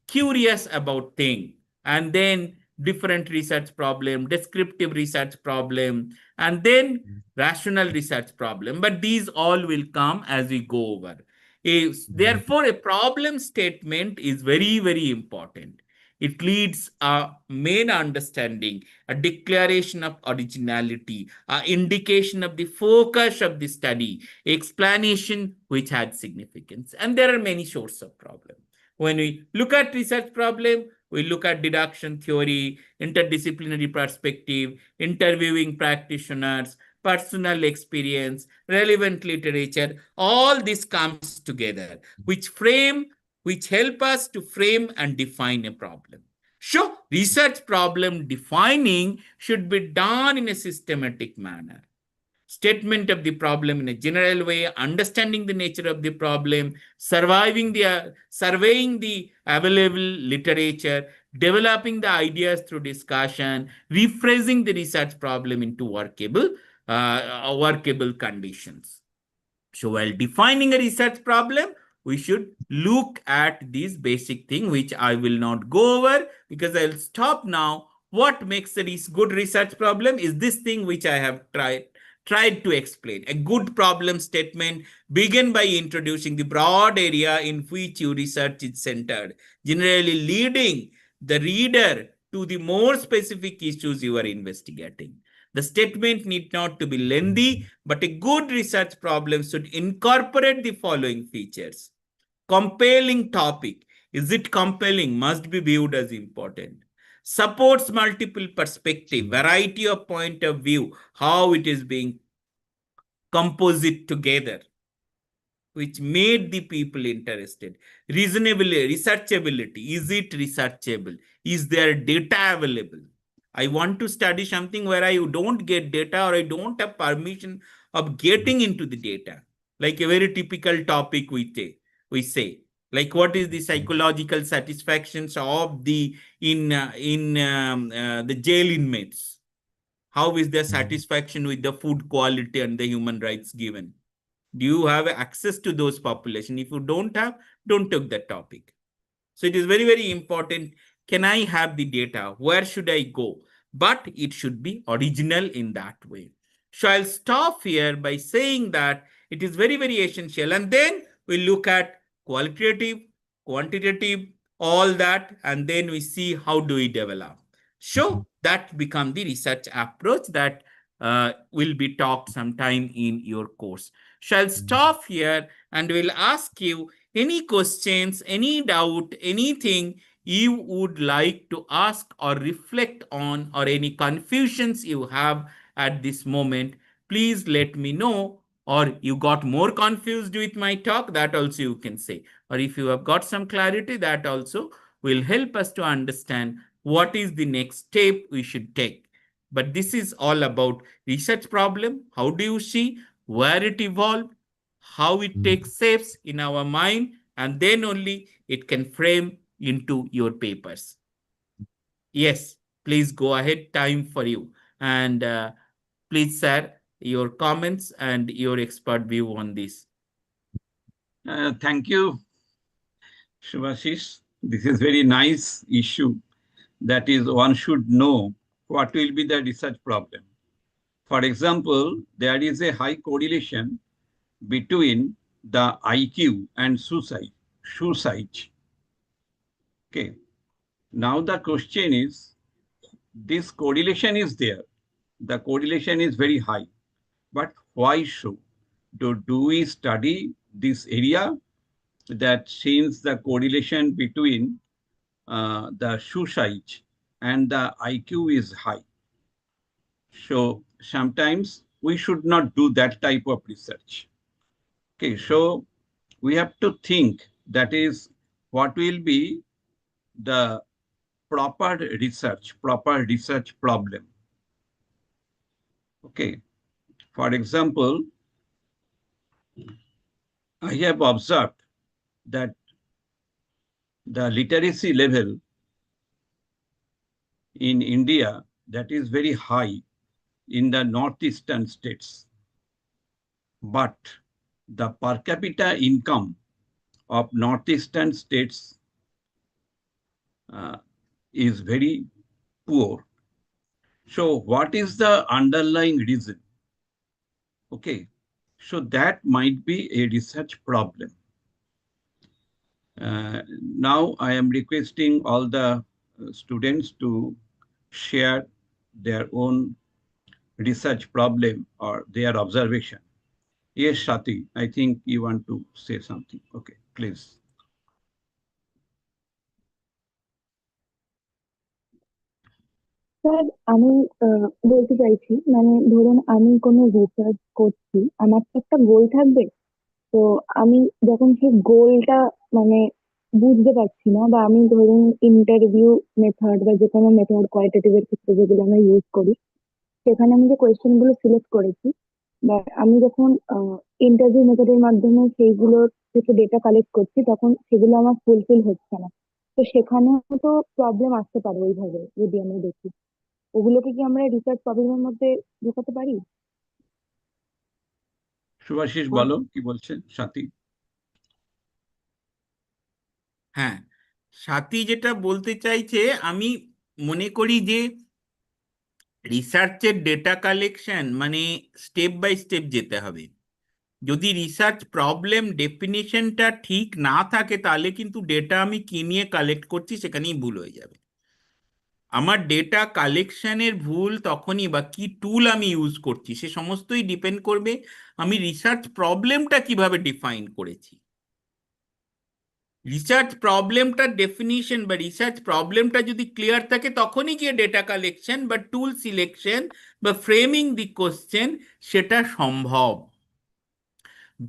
curious about thing, and then different research problem, descriptive research problem, and then rational research problem. But these all will come as we go over. Therefore, a problem statement is very, very important. It leads a main understanding, a declaration of originality, an indication of the focus of the study, explanation which had significance. And there are many sorts of problems. When we look at research problem, we look at deduction theory, interdisciplinary perspective, interviewing practitioners, personal experience, relevant literature. All this comes together, which help us to frame and define a problem. So, research problem defining should be done in a systematic manner. Statement of the problem in a general way, understanding the nature of the problem, surveying the available literature, developing the ideas through discussion, rephrasing the research problem into workable conditions. So while defining a research problem, we should look at this basic thing, which I will not go over because I'll stop now. What makes a good research problem is this thing which I have tried to explain. A good problem statement begin by introducing the broad area in which your research is centered, generally leading the reader to the more specific issues you are investigating. The statement need not to be lengthy, but a good research problem should incorporate the following features. Compelling topic. Is it compelling? Must be viewed as important. Supports multiple perspective, variety of point of view, how it is being composite together, which made the people interested. Researchability. Is it researchable? Is there data available? I want to study something where I don't get data or I don't have permission of getting into the data. Like a very typical topic we say. Like what is the psychological satisfactions of the the jail inmates? How is their satisfaction with the food quality and the human rights given? Do you have access to those population? If you don't have, don't take that topic. So it is very, very important. Can I have the data? Where should I go? But it should be original in that way. So I'll stop here by saying that it is very, very essential. And then we look at qualitative, quantitative, all that, and then we see how do we develop. So that become the research approach that will be taught sometime in your course. Shall stop here and will ask you any questions, any doubt, anything you would like to ask or reflect on, or any confusions you have at this moment. Please let me know. Or you got more confused with my talk, that also you can say. Or if you have got some clarity, that also will help us to understand what is the next step we should take. But this is all about research problem. How do you see where it evolved, how it takes shapes in our mind, and then only it can frame into your papers. Yes, please go ahead. Time for you. And please share your comments and your expert view on this. Thank you, Shubhashish. This is very nice issue. That is, one should know what will be the research problem. For example, there is a high correlation between the IQ and suicide. Suicide. Okay. Now the question is, this correlation is there. The correlation is very high. But why so? Do we study this area that seems the correlation between the shoe size and the IQ is high? So sometimes we should not do that type of research. Okay, so we have to think that is what will be the proper research problem. Okay, for example, I have observed that the literacy level in India that is very high in the northeastern states, but the per capita income of northeastern states is very poor. So what is the underlying reason? Okay, so that might be a research problem. Now I am requesting all the students to share their own research problem or their observation. Yes, Shati, I think you want to say something. Okay, please. Sir আমি বলতে চাইছি মানে ধরুন আমি কোনো research করছি, আমার তো একটা গোল থাকবে। তো আমি যখন সেই গোলটা মানে বুঝতে পারছি না, বা আমি ধরুন ইন্টারভিউ মেথড বা যে কোনো মেথড কোয়ালিটেটিভ এর ক্ষেত্রে যেগুলো আমরা ইউজ করি, সেখানে আমি যে কোয়েশ্চেন গুলো সিলেক্ট করেছি, বা আমি যখন ইন্টারভিউ মেথডের মাধ্যমে সেইগুলোর থেকে ডেটা কালেক্ট করছি, তখন সেগুলো আমার ফুলফিল হচ্ছে না। তো সেখানেও তো প্রবলেম আসতে পারে ওইভাবে যদি আমরা দেখি। ওগুলোকে কি আমরা রিসার্চ প্রবলেমের মধ্যে ঢোকাতে পারি? শুভাশিস বলো কি বলছেন সাথী? হ্যাঁ, সাথী যেটা বলতে চাইছে, আমি মনে করি যে রিসার্চের ডেটা কালেকশন মানে স্টেপ বাই স্টেপ যেতে হবে। যদি রিসার্চ প্রবলেম ডেফিনিশনটা ঠিক না থাকে, তাহলে কিন্তু ডেটা আমি কি নিয়ে কালেক্ট করছি সেখানেই ভুল হয়ে যাবে। আমার ডেটা কালেকশনের ভুল তখনই, বা কি টুল আমি ইউজ করছি সে সমস্তই ডিপেন্ড করবে আমি রিসার্চ প্রবলেমটা কিভাবে ডিফাইন করেছি। রিসার্চ প্রবলেমটার ডেফিনিশন বা রিসার্চ প্রবলেমটা যদি ক্লিয়ার থাকে, তখনই গিয়ে ডেটা কালেকশন বা টুল সিলেকশন বা ফ্রেমিং দি কোশ্চেন সেটা সম্ভব।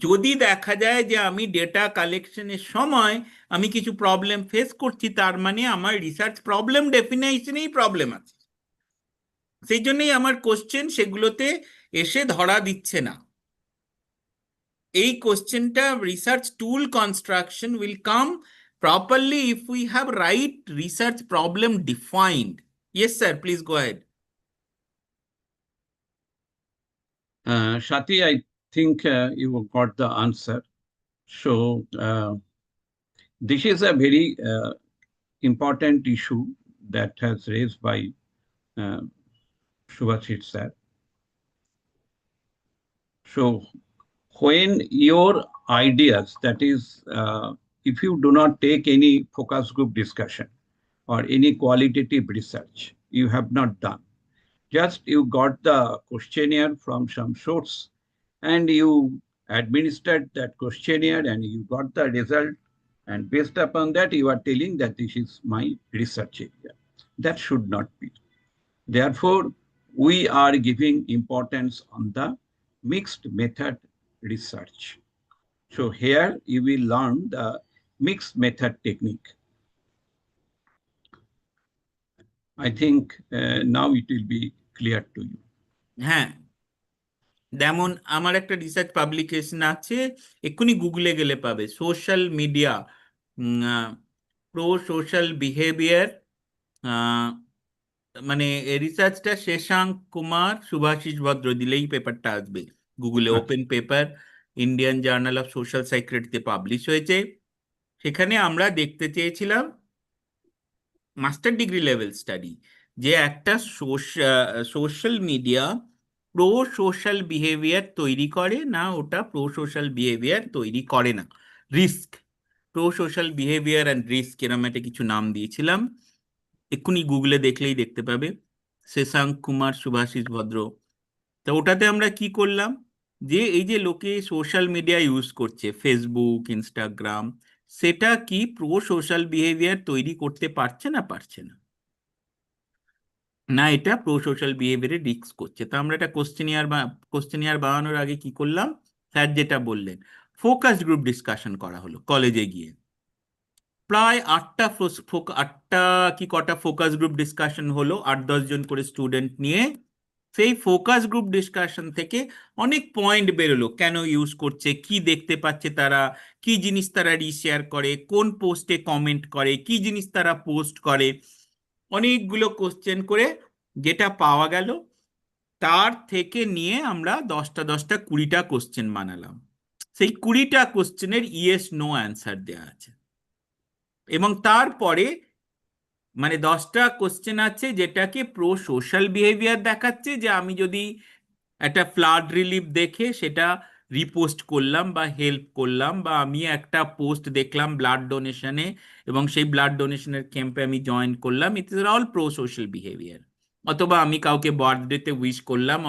যদি দেখা যায় যে আমি ডেটা কালেকশনের সময় আমি কিছু প্রবলেম ফেস করছি, তার মানে আমার রিসার্চ প্রবলেম ডেফিনেশনেই প্রবলেম আছে, সেই জন্যই আমার কোশ্চেন সেগুলোতে এসে ধরা দিচ্ছে না। এই কোশ্চেনটা research tool construction will come properly if we have right research problem defined. Yes, sir, please go ahead. Shati, I think you got the answer. So this is a very important issue that has raised by Subhashit sir. So when your ideas, that is, if you do not take any focus group discussion or any qualitative research, you have not done. Just you got the questionnaire from some source and you administered that questionnaire and you got the result, and based upon that you are telling that this is my research area. That should not be. Therefore, we are giving importance on the mixed method research. So here you will learn the mixed method technique. I think now it will be clear to you. হ্যাঁ, যেমন আমার একটা research publication আছে, এক্ষুনি গুগলে গেলে পাবে, social media pro social behaviour, মানে রিসার্চটা শেশাঙ্ক কুমার সুভাষিস ভদ্র দিলেই পেপারটা আসবে গুগলে। Open paper, Indian journal of social সাইক্রেটিতে পাবলিশ হয়েছে। সেখানে আমরা দেখতে চেয়েছিলাম মাস্টার ডিগ্রি লেভেল স্টাডি, যে একটা social media pro social behaviour তৈরি করে না, ওটা প্রো সোশ্যাল বিহেভিয়ার তৈরি করে না। Risk, pro social behaviour and risk, এরম একটা কিছু নাম দিয়েছিলাম, এক্ষুনি গুগলে দেখলেই দেখতে পাবে। শশাঙ্ক কুমার, সুভাষিস ভদ্র। তো ওটাতে আমরা কি করলাম, যে এই যে লোকে সোশ্যাল মিডিয়া ইউজ করছে, ফেসবুক, ইনস্টাগ্রাম, সেটা কি প্রো সোশ্যাল বিহেভিয়ার তৈরি করতে পারছে না পারছে না, না এটা প্রো সোশ্যাল বিহেভিয়ারে রিস্ক করছে। তো আমরা একটা কোশ্চেনিয়ার বানানোর আগে কি করলাম, স্যার যেটা বললেন, ফোকাস গ্রুপ ডিসকাশন করা হলো কলেজে গিয়ে। প্রায় 8টা কি কটা ফোকাস গ্রুপ ডিসকাশন হলো, 8-10 জন করে স্টুডেন্ট নিয়ে। সেই ফোকাস গ্রুপ ডিসকাশন থেকে অনেক পয়েন্ট বেরোলো, কেন ইউজ করছে, কি দেখতে পাচ্ছে তারা, কি জিনিস তারা রিশেয়ার করে, কোন পোস্টে কমেন্ট করে, কি জিনিস তারা পোস্ট করে, অনেকগুলো কোশ্চেন করে যেটা পাওয়া গেল, তার থেকে নিয়ে আমরা 10টা 20টা কোশ্চেন বানালাম। সেই 20টা কোশ্চেনের ইয়েস নো অ্যান্সার দেওয়া আছে, এবং তারপরে মানে 10টা কোশ্চেন আছে যেটাকে প্রো সোশ্যাল বিহেভিয়ার দেখাচ্ছে, যে আমি যদি একটা ফ্লাড রিলিফ দেখে সেটা রিপোস্ট করলাম বা হেল্প করলাম, বা আমি একটা পোস্ট দেখলাম ব্লাড ডোনেশনে এবং সেই ব্লাড ডোনেশনের ক্যাম্পে আমি জয়েন করলাম, it is all pro social behaviour. অথবা আমি কাউকে বার্থডেতে উইশ করলাম,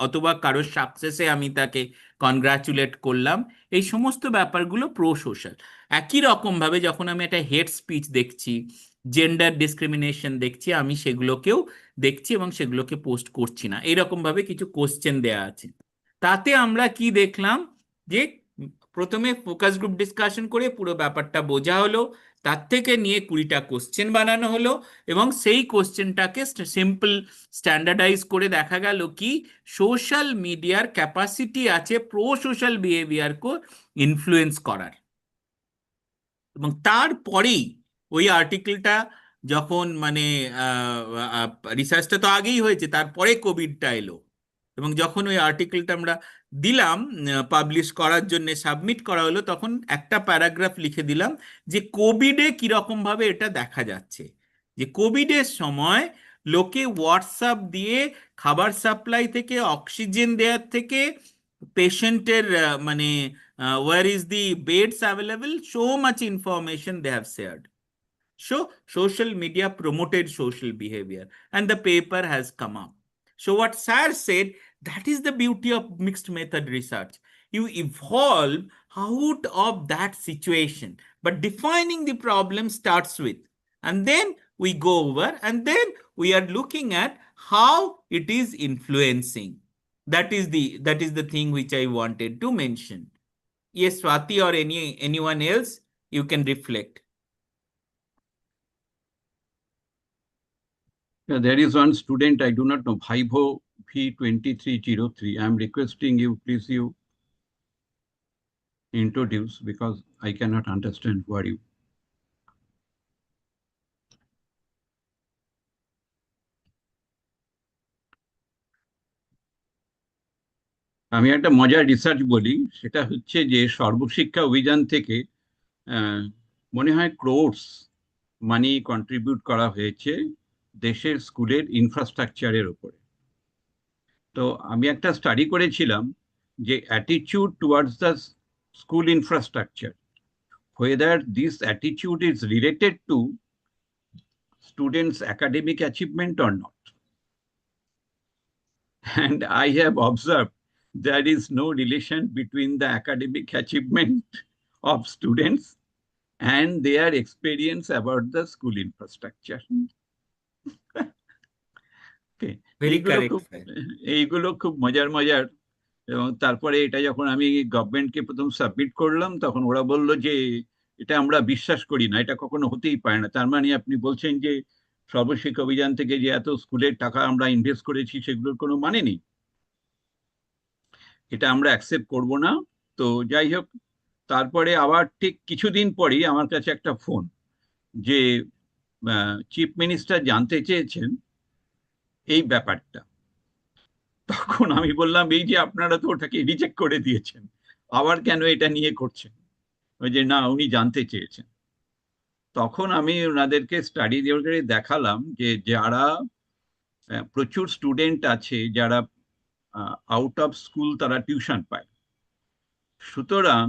অথবা কারোর সাকসেসে আমি তাকে কনগ্রাচুলেট করলাম, এই সমস্ত ব্যাপারগুলো প্রো সোশ্যাল। একই রকম ভাবে যখন আমি একটা হেট স্পিচ দেখছি, জেন্ডার ডিসক্রিমিনেশন দেখছি, আমি সেগুলোকেও দেখছি এবং সেগুলোকে পোস্ট করছি না। এইরকম ভাবে কিছু কোশ্চেন দেয়া আছে। তাতে আমরা কি দেখলাম, যে প্রথমে ফোকাস গ্রুপ ডিসকাশন করে পুরো ব্যাপারটা বোঝা হলো, তার থেকে নিয়ে 20টা কোশ্চেন বানানো হলো, এবং সেই কোশ্চেনটাকে সিম্পল স্ট্যান্ডার্ডাইজ করে দেখা গেল কি সোশ্যাল মিডিয়ার ক্যাপাসিটি আছে প্রো সোশ্যাল বিহেভিয়ারকে ইনফ্লুয়েন্স করার। এবং তারপরেই ওই আর্টিকেলটা যখন মানে রিসার্চটা তো আগেই হয়েছে, তারপরে কোভিডটা এলো, এবং যখন ওই আর্টিকেলটা আমরা দিলাম পাবলিশ করার জন্য, সাবমিট করা হলো, তখন একটা প্যারাগ্রাফ লিখে দিলাম যে কোভিডে কিরকম ভাবে এটা দেখা যাচ্ছে, যে কোভিডের সময় লোকে হোয়াটসঅ্যাপ দিয়ে খাবার সাপ্লাই থেকে অক্সিজেন দেওয়ার থেকে পেশেন্টের মানে where is the beds available, so much information they have shared. So social media promoted social behavior and the paper has come up. So what sir said, that is the beauty of mixed method research. You evolve out of that situation, but defining the problem starts with, and then we go over, and then we are looking at how it is influencing. That is the thing which I wanted to mention. Yes, Swati or anyone else, you can reflect. There is one student I do not know, Bhaibo V2303. I am requesting you, please you introduce because I cannot understand who are you. আমি একটা মজার research বলি, সেটা হচ্ছে যে সর্বশিক্ষা অভিযান থেকে মনে হয় ক্রোর্স মানি কন্ট্রিবিউট করা হয়েছে দেশের স্কুলের ইনফ্রাস্ট্রাকচারের উপরে। তো আমি একটা স্টাডি করেছিলাম যে attitude towards the school infrastructure, whether this attitude is related to students' academic achievement or not. And I have observed there is no relation between the academic achievement of students and their experience about the school infrastructure. Okay. Very correct, sir. এইগুলো খুব মজার মজার। এবং তারপরে এটা যখন আমি গভর্নমেন্টকে প্রথম সাবমিট করলাম, তখন ওরা বলল যে এটা আমরা বিশ্বাস করি না, এটা কখনো হতেই পারে না। তার মানে আপনি বলছেন যে সর্বশিক্ষা অভিযান থেকে যে এত স্কুলের টাকা আমরা ইনভেস্ট করেছি সেগুলোর কোনো মানে নেই, এটা আমরা অ্যাকসেপ্ট করব না। তো যাই হোক, তারপরে আবার ঠিক কিছুদিন পরেই আমার কাছে একটা ফোন, যে চিফ মিনিস্টার জানতে চেয়েছেন এই ব্যাপারটা। তখন আমি বললাম, এই যে আপনারা তো ওটাকে রিজেক্ট করে দিয়েছেন, আবার কেন এটা নিয়ে করছেন? ওই যে না, উনি জানতে চেয়েছেন। তখন আমি ওনাদেরকে স্টাডি দিয়ে দেখালাম যে যারা প্রচুর স্টুডেন্ট আছে যারা আউট অফ স্কুল তারা টিউশন পায়, সুতরাং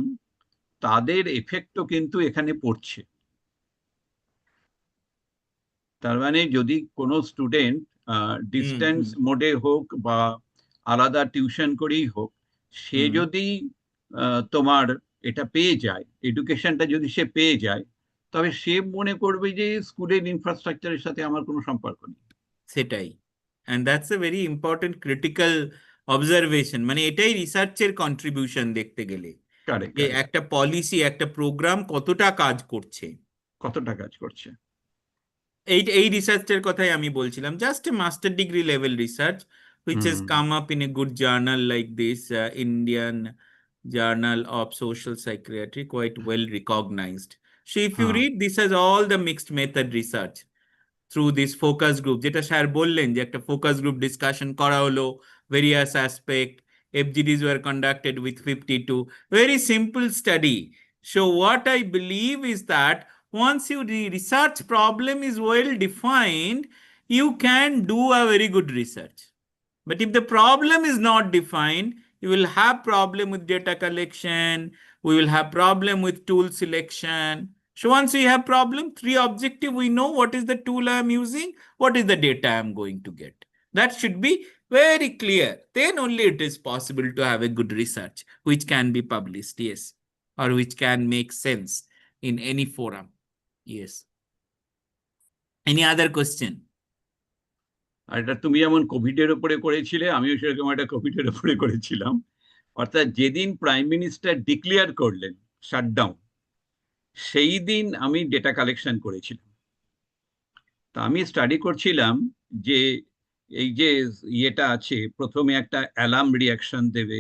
তাদের এফেক্টও কিন্তু এখানে পড়ছে। তার মানে যদি কোনো স্টুডেন্ট ডিস্টেন্স মোডে হোক বা আলাদা টিউশন করেই হোক, সে যদি তোমার এটা পেয়ে যায়, এডুকেশনটা যদি সে পেয়ে যায়, তবে সে মনে করবে যে স্কুলের ইনফ্রাস্ট্রাকচারের সাথে আমার কোনো সম্পর্ক নেই। সেটাই, and that's a very important critical observation. মানে এটাই রিসার্চের কন্ট্রিবিউশন দেখতে গেলে, যে একটা পলিসি, একটা প্রোগ্রাম কতটা কাজ করছে, কতটা কাজ করছে। এই রিসার্চের কথাই আমি বলছিলাম, just a master degree level research which has come up in a good journal like this, Indian Journal of Social Psychiatry, quite well recognized. So if you read, this has all the mixed method research through this focus group, যেটা sir বললেন যে একটা focus group discussion করা হলো, various aspect, FGDs were conducted with 52, very simple study. So what I believe is that once your research problem is well defined, you can do a very good research. But if the problem is not defined, you will have problem with data collection, we will have problem with tool selection. So once we have problem, three objective, we know what is the tool I am using, what is the data I am going to get. That should be very clear. Then only it is possible to have a good research which can be published, yes, or which can make sense in any forum. Yes. Any other question? আর এটা তুমি যেমন কোভিডের উপরে করেছিলে, আমিও সেরকম একটা কোভিডের উপরে করেছিলাম। অর্থাৎ যেদিন প্রাইম মিনিস্টার ডিক্লেয়ার করলেন শাটডাউন, সেই দিন আমি ডেটা কালেকশন করেছিলাম। তা আমি স্টাডি করছিলাম যে এই যে ইয়েটা আছে, প্রথমে একটা অ্যালার্ম রিয়াকশন দেবে।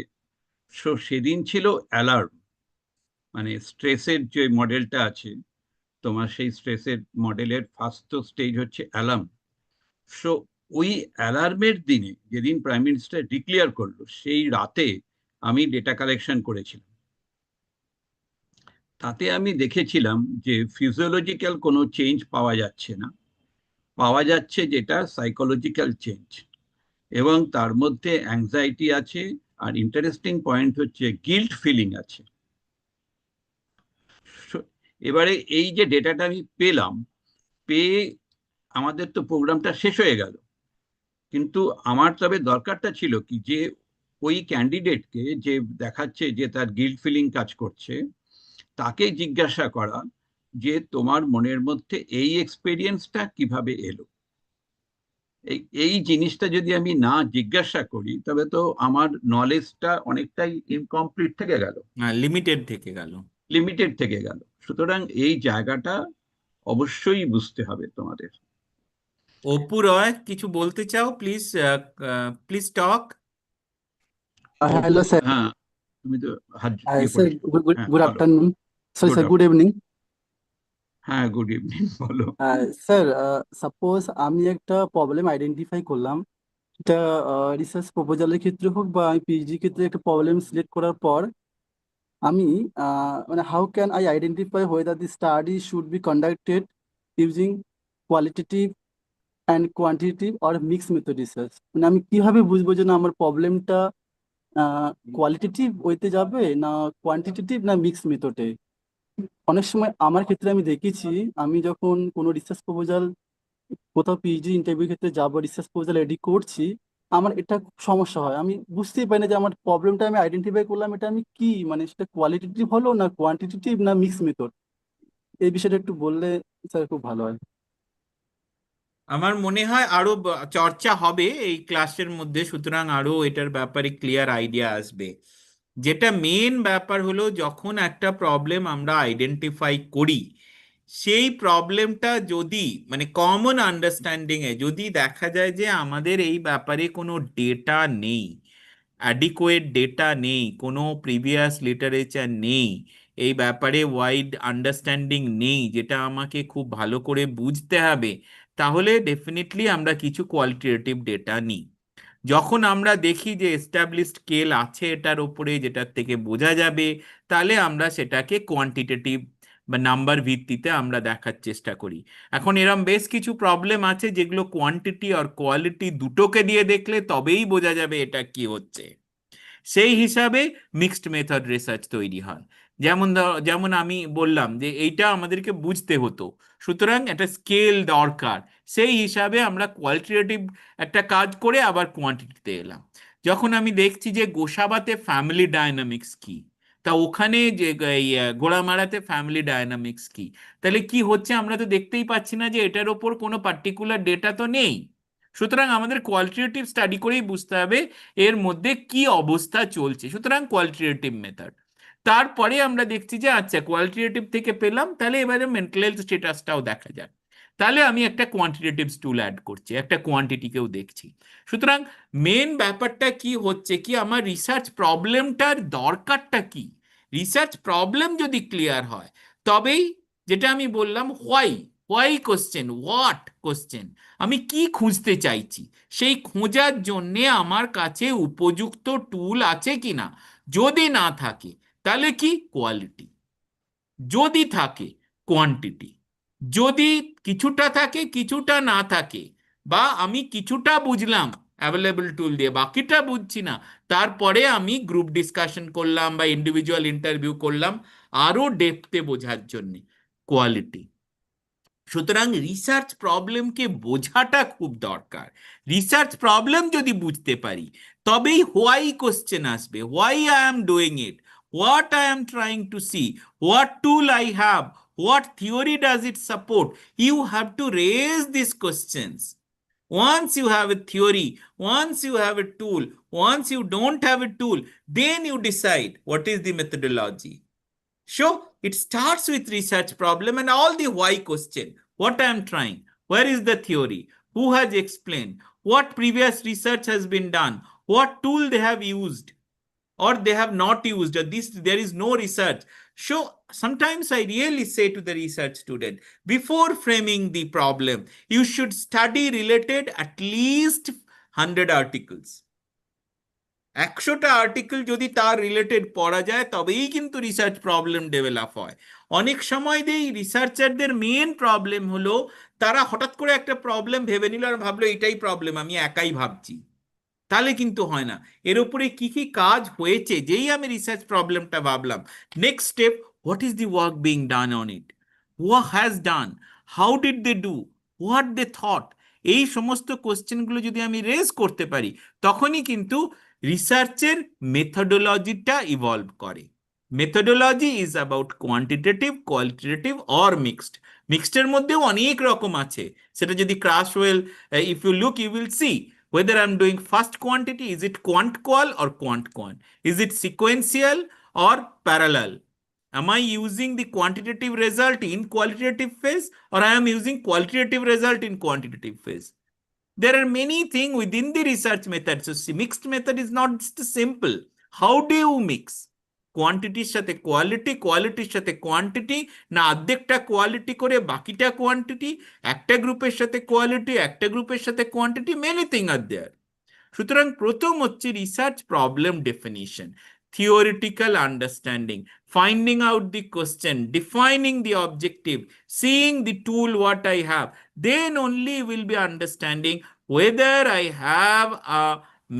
সেদিন ছিল অ্যালার্ম, মানে স্ট্রেসের যে মডেলটা আছে তোমার, সেই স্ট্রেসের মডেলের ফার্স্ট স্টেজ হচ্ছে অ্যালার্ম। সো ওই অ্যালার্মের দিনে, যেদিন প্রাইম মিনিস্টার ডিক্লেয়ার করলো, সেই রাতে আমি ডেটা কালেকশন করেছিলাম। তাতে আমি দেখেছিলাম যে ফিজিওলজিক্যাল কোনো চেঞ্জ পাওয়া যাচ্ছে না, পাওয়া যাচ্ছে যেটা সাইকোলজিক্যাল চেঞ্জ, এবং তার মধ্যে অ্যাংজাইটি আছে, আর ইন্টারেস্টিং পয়েন্ট হচ্ছে গিল্ট ফিলিং আছে। এবারে এই যে ডেটাটা আমি পেলাম, পেয়ে আমাদের তো প্রোগ্রামটা শেষ হয়ে গেল, কিন্তু আমার তবে দরকারটা ছিল কি, যে ওই ক্যান্ডিডেটকে যে দেখাচ্ছে যে তার গিল্ট ফিলিং কাজ করছে, তাকে জিজ্ঞাসা করা যে তোমার মনের মধ্যে এই এক্সপেরিয়েন্সটা কিভাবে এলো। এই জিনিসটা যদি আমি না জিজ্ঞাসা করি, তবে তো আমার নলেজটা অনেকটাই ইনকমপ্লিট থেকে গেল, লিমিটেড থেকে গেল, লিমিটেড থেকে গেল। সুতরাং এই জায়গাটা অবশ্যই বুঝতে হবে তোমাদের। অপু রয়, কিছু বলতে চাও? Please, please talk. Hello, sir. হ্যাঁ, তুমি তো হাত ইয়ে Sir, করেছো। হ্যাঁ, good বলো। afternoon. Sorry, Good sir, good evening. হ্যাঁ, গুড ইভিনিং, বলো। Sir, suppose আমি একটা প্রবলেম আইডেন্টিফাই করলাম, এটা রিসার্চ প্রপোজালের ক্ষেত্রে হোক বা আমি পিএইচডি ক্ষেত্রে একটা প্রবলেম সিলেক্ট করার পর আমি মানে how can I identify whether the study should be conducted using qualitative and quantitative or mixed method research? মানে আমি কিভাবে বুঝবো যে না আমার প্রবলেমটা কোয়ালিটেটিভ ওইতে যাবে না কোয়ান্টিটেটিভ না মিক্সড মেথডে? অনেক সময় আমার ক্ষেত্রে আমি দেখেছি, আমি যখন কোনো রিসার্চ প্রপোজাল, কোথাও পিএইচডি ইন্টারভিউ ক্ষেত্রে যাবো, রিসার্চ প্রপোজাল রেডি করছি, আমার এটা খুব সমস্যা হয়। আমি বুঝতেই পারি না যে আমার প্রবলেমটা আমি আইডেন্টিফাই করলাম, এটা আমি কি মানে সেটা কোয়ালিটেটিভ হলো না কোয়ান্টিটেটিভ না মিক্স মেথড, এই বিষয়টা একটু বললে স্যার খুব ভালো হয়। আমার মনে হয় আরো চর্চা হবে এই ক্লাসের মধ্যে, সুতরাং আরো এটার ব্যাপারে ক্লিয়ার আইডিয়া আসবে। যেটা মেন ব্যাপার হলো, যখন একটা প্রবলেম আমরা আইডেন্টিফাই করি, সেই প্রবলেমটা যদি মানে কমন আন্ডারস্ট্যান্ডিং এ যদি দেখা যায় যে আমাদের এই ব্যাপারে কোনো ডেটা নেই, অ্যাডিকুয়েট ডেটা নেই, কোনো প্রিভিয়াস লিটারেচার নেই, এই ব্যাপারে ওয়াইড আন্ডারস্ট্যান্ডিং নেই, যেটা আমাকে খুব ভালো করে বুঝতে হবে, তাহলে ডেফিনেটলি আমরা কিছু কোয়ালিটেটিভ ডেটা নিই। যখন আমরা দেখি যে এস্টাবলিশড স্কেল আছে এটার উপরে, যেটার থেকে বোঝা যাবে, তাহলে আমরা সেটাকে কোয়ান্টিটেটিভ বা নাম্বার ভিত্তিতে আমরা দেখার চেষ্টা করি। এখন এরম বেশ কিছু প্রবলেম আছে যেগুলো কোয়ান্টিটি আর কোয়ালিটি দুটোকে দিয়ে দেখলে তবেই বোঝা যাবে এটা কি হচ্ছে। সেই হিসাবে মিক্সড মেথড রিসার্চ তৈরি হয়, যেমন আমি বললাম যে এইটা আমাদেরকে বুঝতে হতো, সুতরাং একটা স্কেল দরকার। সেই হিসাবে আমরা কোয়ালিটেটিভ একটা কাজ করে আবার কোয়ান্টিটিতে এলাম। যখন আমি দেখছি যে গোসাবাতে ফ্যামিলি ডায়নামিক্স কি, তা ওখানে যে এই গোড়ামারাতে ফ্যামিলি ডায়নামিক্স কি, তাহলে কি হচ্ছে আমরা তো দেখতেই পাচ্ছি না যে এটার ওপর কোনো পার্টিকুলার ডেটা তো নেই। সুতরাং আমাদের কোয়ালিটেটিভ স্টাডি করেই বুঝতে হবে এর মধ্যে কি অবস্থা চলছে, সুতরাং কোয়ালিটেটিভ মেথড। তারপরে আমরা দেখছি যে আচ্ছা কোয়ালিটেটিভ থেকে পেলাম, তাহলে এবারে মেন্টাল হেলথ স্টেটাসটাও দেখা যায়। তাহলে আমি একটা কোয়ান্টিটেটিভ টুল অ্যাড করছি, একটা কোয়ান্টিটিকেও দেখছি। সুতরাং মেন ব্যাপারটা কি হচ্ছে কি, আমার রিসার্চ প্রবলেমটার দরকারটা কি। রিসার্চ প্রবলেম যদি ক্লিয়ার হয় তবেই, যেটা আমি বললাম, why, why question, what question, আমি কি খুঁজতে চাইছি, সেই খোঁজার জন্যে আমার কাছে উপযুক্ত টুল আছে কিনা। যদি না থাকে তাহলে কি কোয়ালিটি, যদি থাকে কোয়ান্টিটি, যদি কিছুটা থাকে কিছুটা না থাকে, বা আমি কিছুটা বুঝলাম অ্যাভেলেবল টুল দিয়ে বাকিটা বুঝছি না, তারপরে আমি গ্রুপ ডিসকাশন করলাম বা ইন্ডিভিজুয়াল ইন্টারভিউ করলাম আরো ডেপথে বোঝার জন্য, কোয়ালিটি। সুতরাং রিসার্চ প্রবলেমকে বোঝাটা খুব দরকার। রিসার্চ প্রবলেম যদি বুঝতে পারি তবেই হোয়াই কোশ্চেন আসবে, why I am doing it, what I am trying to see, what tool I have, what theory does it support. You have to raise these questions. Once you have a theory, once you have a tool, once you don't have a tool, then you decide what is the methodology. So it starts with research problem and all the why question. What I am trying, where is the theory, who has explained, what previous research has been done, what tool they have used or they have not used, or this there is no research. So sometimes I really say to the research student, before framing the problem, you should study related at least 100 articles. 100টা article যদি তার related পড়া যায় তবেই কিন্তু research problem develop হয়। অনেক সময় এই রিসার্চারদের মেন প্রবলেম হলো তারা হঠাৎ করে একটা প্রবলেম ভেবে নিল আর ভাবলো এটাই প্রবলেম, আমি একাই ভাবছি, তাহলে কিন্তু হয় না। এর উপরে কি কি কাজ হয়েছে, যেই আমি রিসার্চ প্রবলেমটা ভাবলাম, next step, what is the work being done on it, who has done, how did they do, what they thought, এই সমস্ত কোশ্চেনগুলো যদি আমি রেজ করতে পারি তখনই কিন্তু রিসার্চের মেথডোলজিটা ইভলভ করে। Methodology is about quantitative, qualitative or mixed. মিক্সডের মধ্যেও অনেক রকম আছে, সেটা যদি Creswell, if you look you will see whether I'm doing fast quantity, is it quant qual or quant quant, is it sequential or parallel, am I using the quantitative result in qualitative phase or I am using qualitative result in quantitative phase. There are many things within the research method. So mixed method is not just simple. How do you mix কোয়ান্টিটির সাথে quality, কোয়ালিটির সাথে quantity, না অর্ধেকটা quality করে বাকিটা quantity, একটা গ্রুপের সাথে কোয়ালিটি, একটা গ্রুপের সাথে কোয়ান্টিটি, মেনি থিং আর দেয়ার। সুতরাং প্রথম হচ্ছে research problem definition, theoretical understanding, finding out the question, defining the objective, seeing the tool what I have, then only will be understanding whether I have a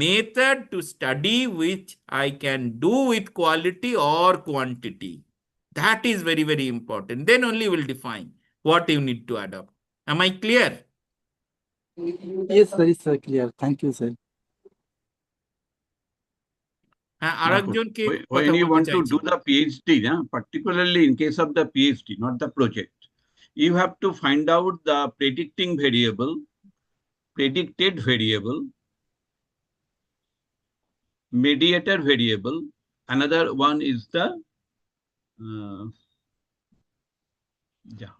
method to study which I can do with quality or quantity. That is very, very important. Then only will define what you need to adopt. Am I clear? Yes, very sir, clear. Thank you, sir. হ্যাঁ, আরেকজনকে কথা When you বলতে want to চাইছি। do the PhD, particularly in case of the PhD, not the project, you have to find out the predicting variable, predicted variable, mediator variable. Another one is the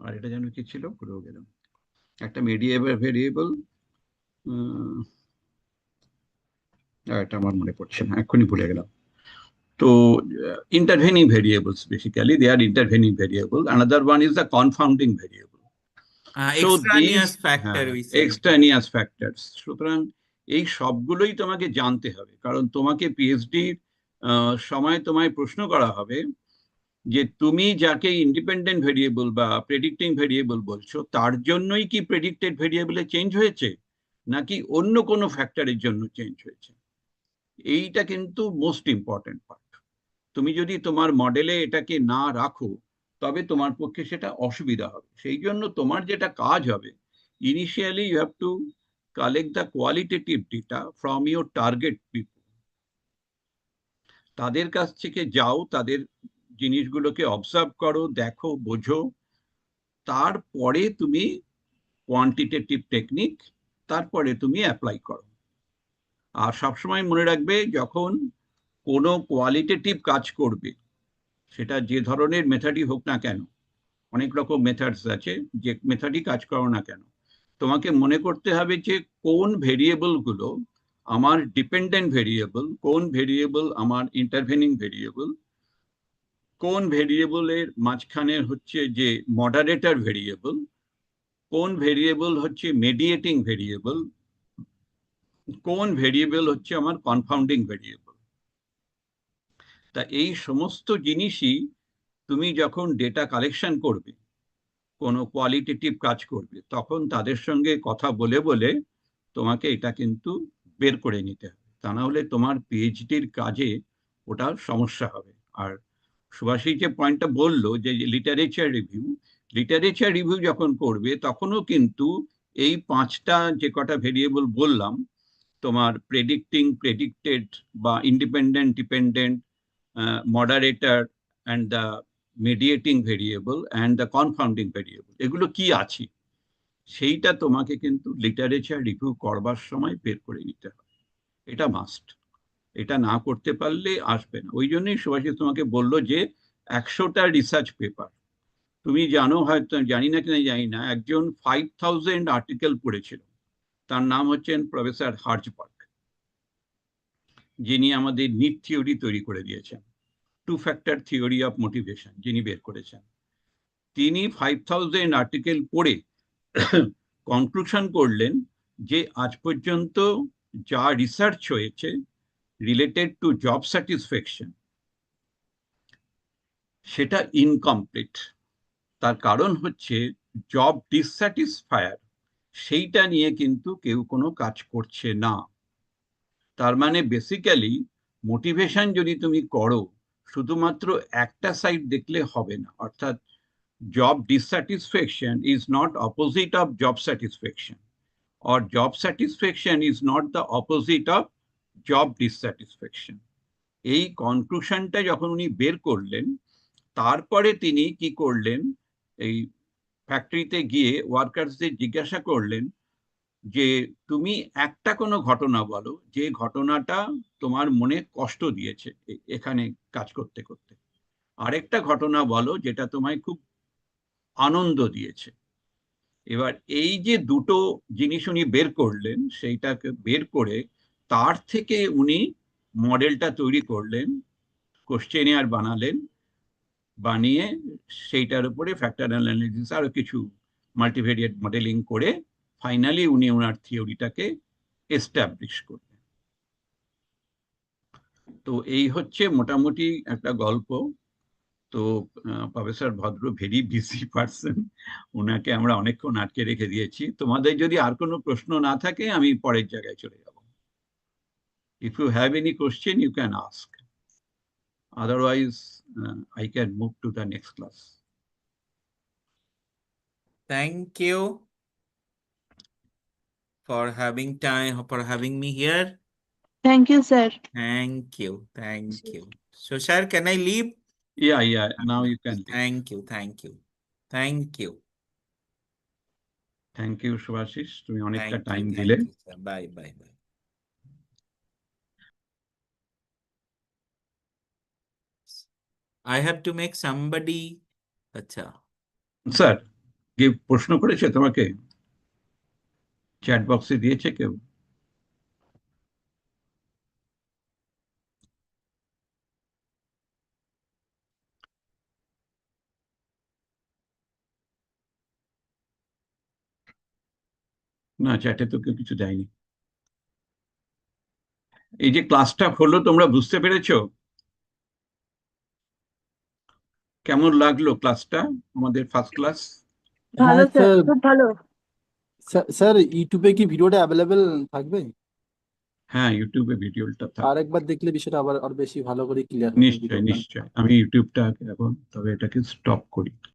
আর এটা যেন কি ছিল, ভুলে গেলাম, একটা mediator variable, এটা আমার মনে পড়ছে না, এক্ষুনি ভুলে গেলাম। So intervening variables, basically they are intervening variable. Another one is the confounding variable. So extraneous these factor we say. extraneous factors. সুতরাং এই সবগুলোই তোমাকে জানতে হবে, কারণ তোমাকে পিএইচডি সময় তোমায় প্রশ্ন করা হবে যে তুমি যাকে ইন্ডিপেন্ডেন্ট ভেরিয়েবল বা প্রেডিক্টিং ভেরিয়েবল বলছো তার জন্যই কি প্রেডিক্টেড ভেরিয়েবলে চেঞ্জ হয়েছে নাকি অন্য কোনো ফ্যাক্টরের জন্য চেঞ্জ হয়েছে। এইটা কিন্তু মোস্ট ইম্পর্টেন্ট পার্ট। তুমি যদি তোমার মডেলে এটাকে না রাখো তবে তোমার পক্ষে সেটা অসুবিধা হবে। সেই জন্য তোমার যেটা কাজ হবে, initially you have to collect the qualitative data from your target people. তাদের কাছ থেকে যাও, তাদের জিনিসগুলোকে অবজার্ভ করো, দেখো, বোঝো, তারপরে তুমি কোয়ান্টিটেটিভ টেকনিক, তারপরে তুমি অ্যাপ্লাই করো। আর সবসময় মনে রাখবে, যখন কোনো কোয়ালিটেটিভ কাজ করবে, সেটা যে ধরনের মেথডই হোক না কেন, অনেক রকম মেথডস আছে, যে মেথডই কাজ করো না কেন, তোমাকে মনে করতে হবে যে কোন ভেরিয়েবল গুলো আমার ডিপেন্ডেন্ট ভেরিয়েবল, কোন ভেরিয়েবল আমার ইন্টারভেনিং ভেরিয়েবল, কোন ভেরিয়েবলের মাঝখানে হচ্ছে যে মডারেটর ভেরিয়েবল, কোন ভেরিয়েবল হচ্ছে মেডিয়েটিং ভেরিয়েবল, কোন ভেরিয়েবল হচ্ছে আমার কনফাউন্ডিং ভেরিয়েবল। তা এই সমস্ত জিনিসই তুমি যখন ডেটা কালেকশন করবে, কোনো কোয়ালিটেটিভ কাজ করবে, তখন তাদের সঙ্গে কথা বলে বলে তোমাকে এটা কিন্তু বের করে নিতে হবে। তা না হলে তোমার পিএইচডির কাজে ওটা সমস্যা হবে। আর সুভাষী যে পয়েন্টটা বললো যে লিটারেচার রিভিউ যখন করবে, তখনও কিন্তু এই 5টা যে কটা ভেরিয়েবল বললাম, তোমার প্রেডিক্টিং, প্রেডিক্টেড বা independent, dependent, moderator and the mediating variable and the confounding variable, এগুলো কি আছে সেইটা তোমাকে কিন্তু লিটারেচার রিভিউ করবার সময় বের করে নিতে হবে। এটা মাস্ট। এটা না করতে পারলে আসবে না। ওই জন্যই সুভাষিস তোমাকে বললো যে 100টা রিসার্চ পেপার, তুমি জানো হয়তো, জানি না কিনা জানি না, একজন 5000 আর্টিকেল পড়েছিল। তার নাম হচ্ছেন প্রফেসর হার্জবার্গ, যিনি আমাদের নিট থিওরি তৈরি করে দিয়েছেন, 2-factor থিওরি অফ মোটিভেশন যিনি বের করেছেন। তিনি 5000 আর্টিকেল পড়ে কনক্লুশন করলেন যে আজ পর্যন্ত যা রিসার্চ হয়েছে রিলেটেড টু জব স্যাটিসফ্যাকশন, সেটা ইনকমপ্লিট। তার কারণ হচ্ছে জব ডিসস্যাটিসফায়ার, সেইটা নিয়ে কিন্তু কেউ কোনো কাজ করছে না। তার মানে বেসিক্যালি মোটিভেশন যদি তুমি করো, শুধুমাত্র একটা সাইড দেখলে হবে না। অর্থাৎ job dissatisfaction is not opposite of job satisfaction, or job satisfaction is not the opposite of job dissatisfaction. এই কনক্লুশনটা যখন উনি বের করলেন, তারপরে তিনি কি করলেন, এই ফ্যাক্টরিতে গিয়ে ওয়ার্কার্সদের জিজ্ঞাসা করলেন যে তুমি একটা কোনো ঘটনা বলো যে ঘটনাটা তোমার মনে কষ্ট দিয়েছে এখানে কাজ করতে করতে, আরেকটা ঘটনা বলো যেটা তোমায় খুব আনন্দ দিয়েছে। এবার এই যে দুটো জিনিস উনি বের করলেন, সেইটাকে বের করে তার থেকে উনি মডেলটা তৈরি করলেন, কোশ্চেনিয়ার বানালেন, বানিয়ে সেইটার উপরে ফ্যাক্টর অ্যানালিসিস আরো কিছু মাল্টিভেরিয়েট মডেলিং করে ফাইনালি উনি ওনার থিওরিটাকে এস্টাবলিশ করলেন। তো এই হচ্ছে মোটামুটি একটা গল্প। তো প্রফেসর ভদ্র ভেরি বিজি পার্সন, ওনাকে আমরা অনেকক্ষণ আটকে রেখে দিয়েছি। তোমাদের যদি আর কোনো প্রশ্ন না থাকে আমি পরের জায়গায় চলে যাব। If you have any question you can ask, otherwise I can move to the next class. Thank you for having me here. Thank you, sir. Thank you. So, sir, can I leave? Yeah, now you can leave. Thank you. Thank you, Subhashish, তুমি অনেকটা Thank time you, দিলে। sir. Bye. I have to make somebody. Acha. Sir, কি প্রশ্ন করেছে তোমাকে? Chat বক্সে দিয়েছে কেউ? না, চ্যাটে তো কেউ কিছু দেয়নি। এই যে ক্লাসটা হলো, তোমরা বুঝতে পেরেছো? কেমন লাগলো ক্লাসটা, আমাদের ফার্স্ট ক্লাস? ভালো হ্যাঁ স্যার, স্যার। খুব ভালো। স্যার ইউটিউবে কি ভিডিওটা অ্যাভেলেবেল থাকবে? হ্যাঁ, ইউটিউবে ভিডিওটা আর থাকবে। একবার দেখলে বিষয়টা আবার আরো বেশি ভালো করে ক্লিয়ার হবে নিশ্চয় ভিডিওটা। নিশ্চয়, আমি ইউটিউবটা এখন তবে এটাকে স্টপ করি।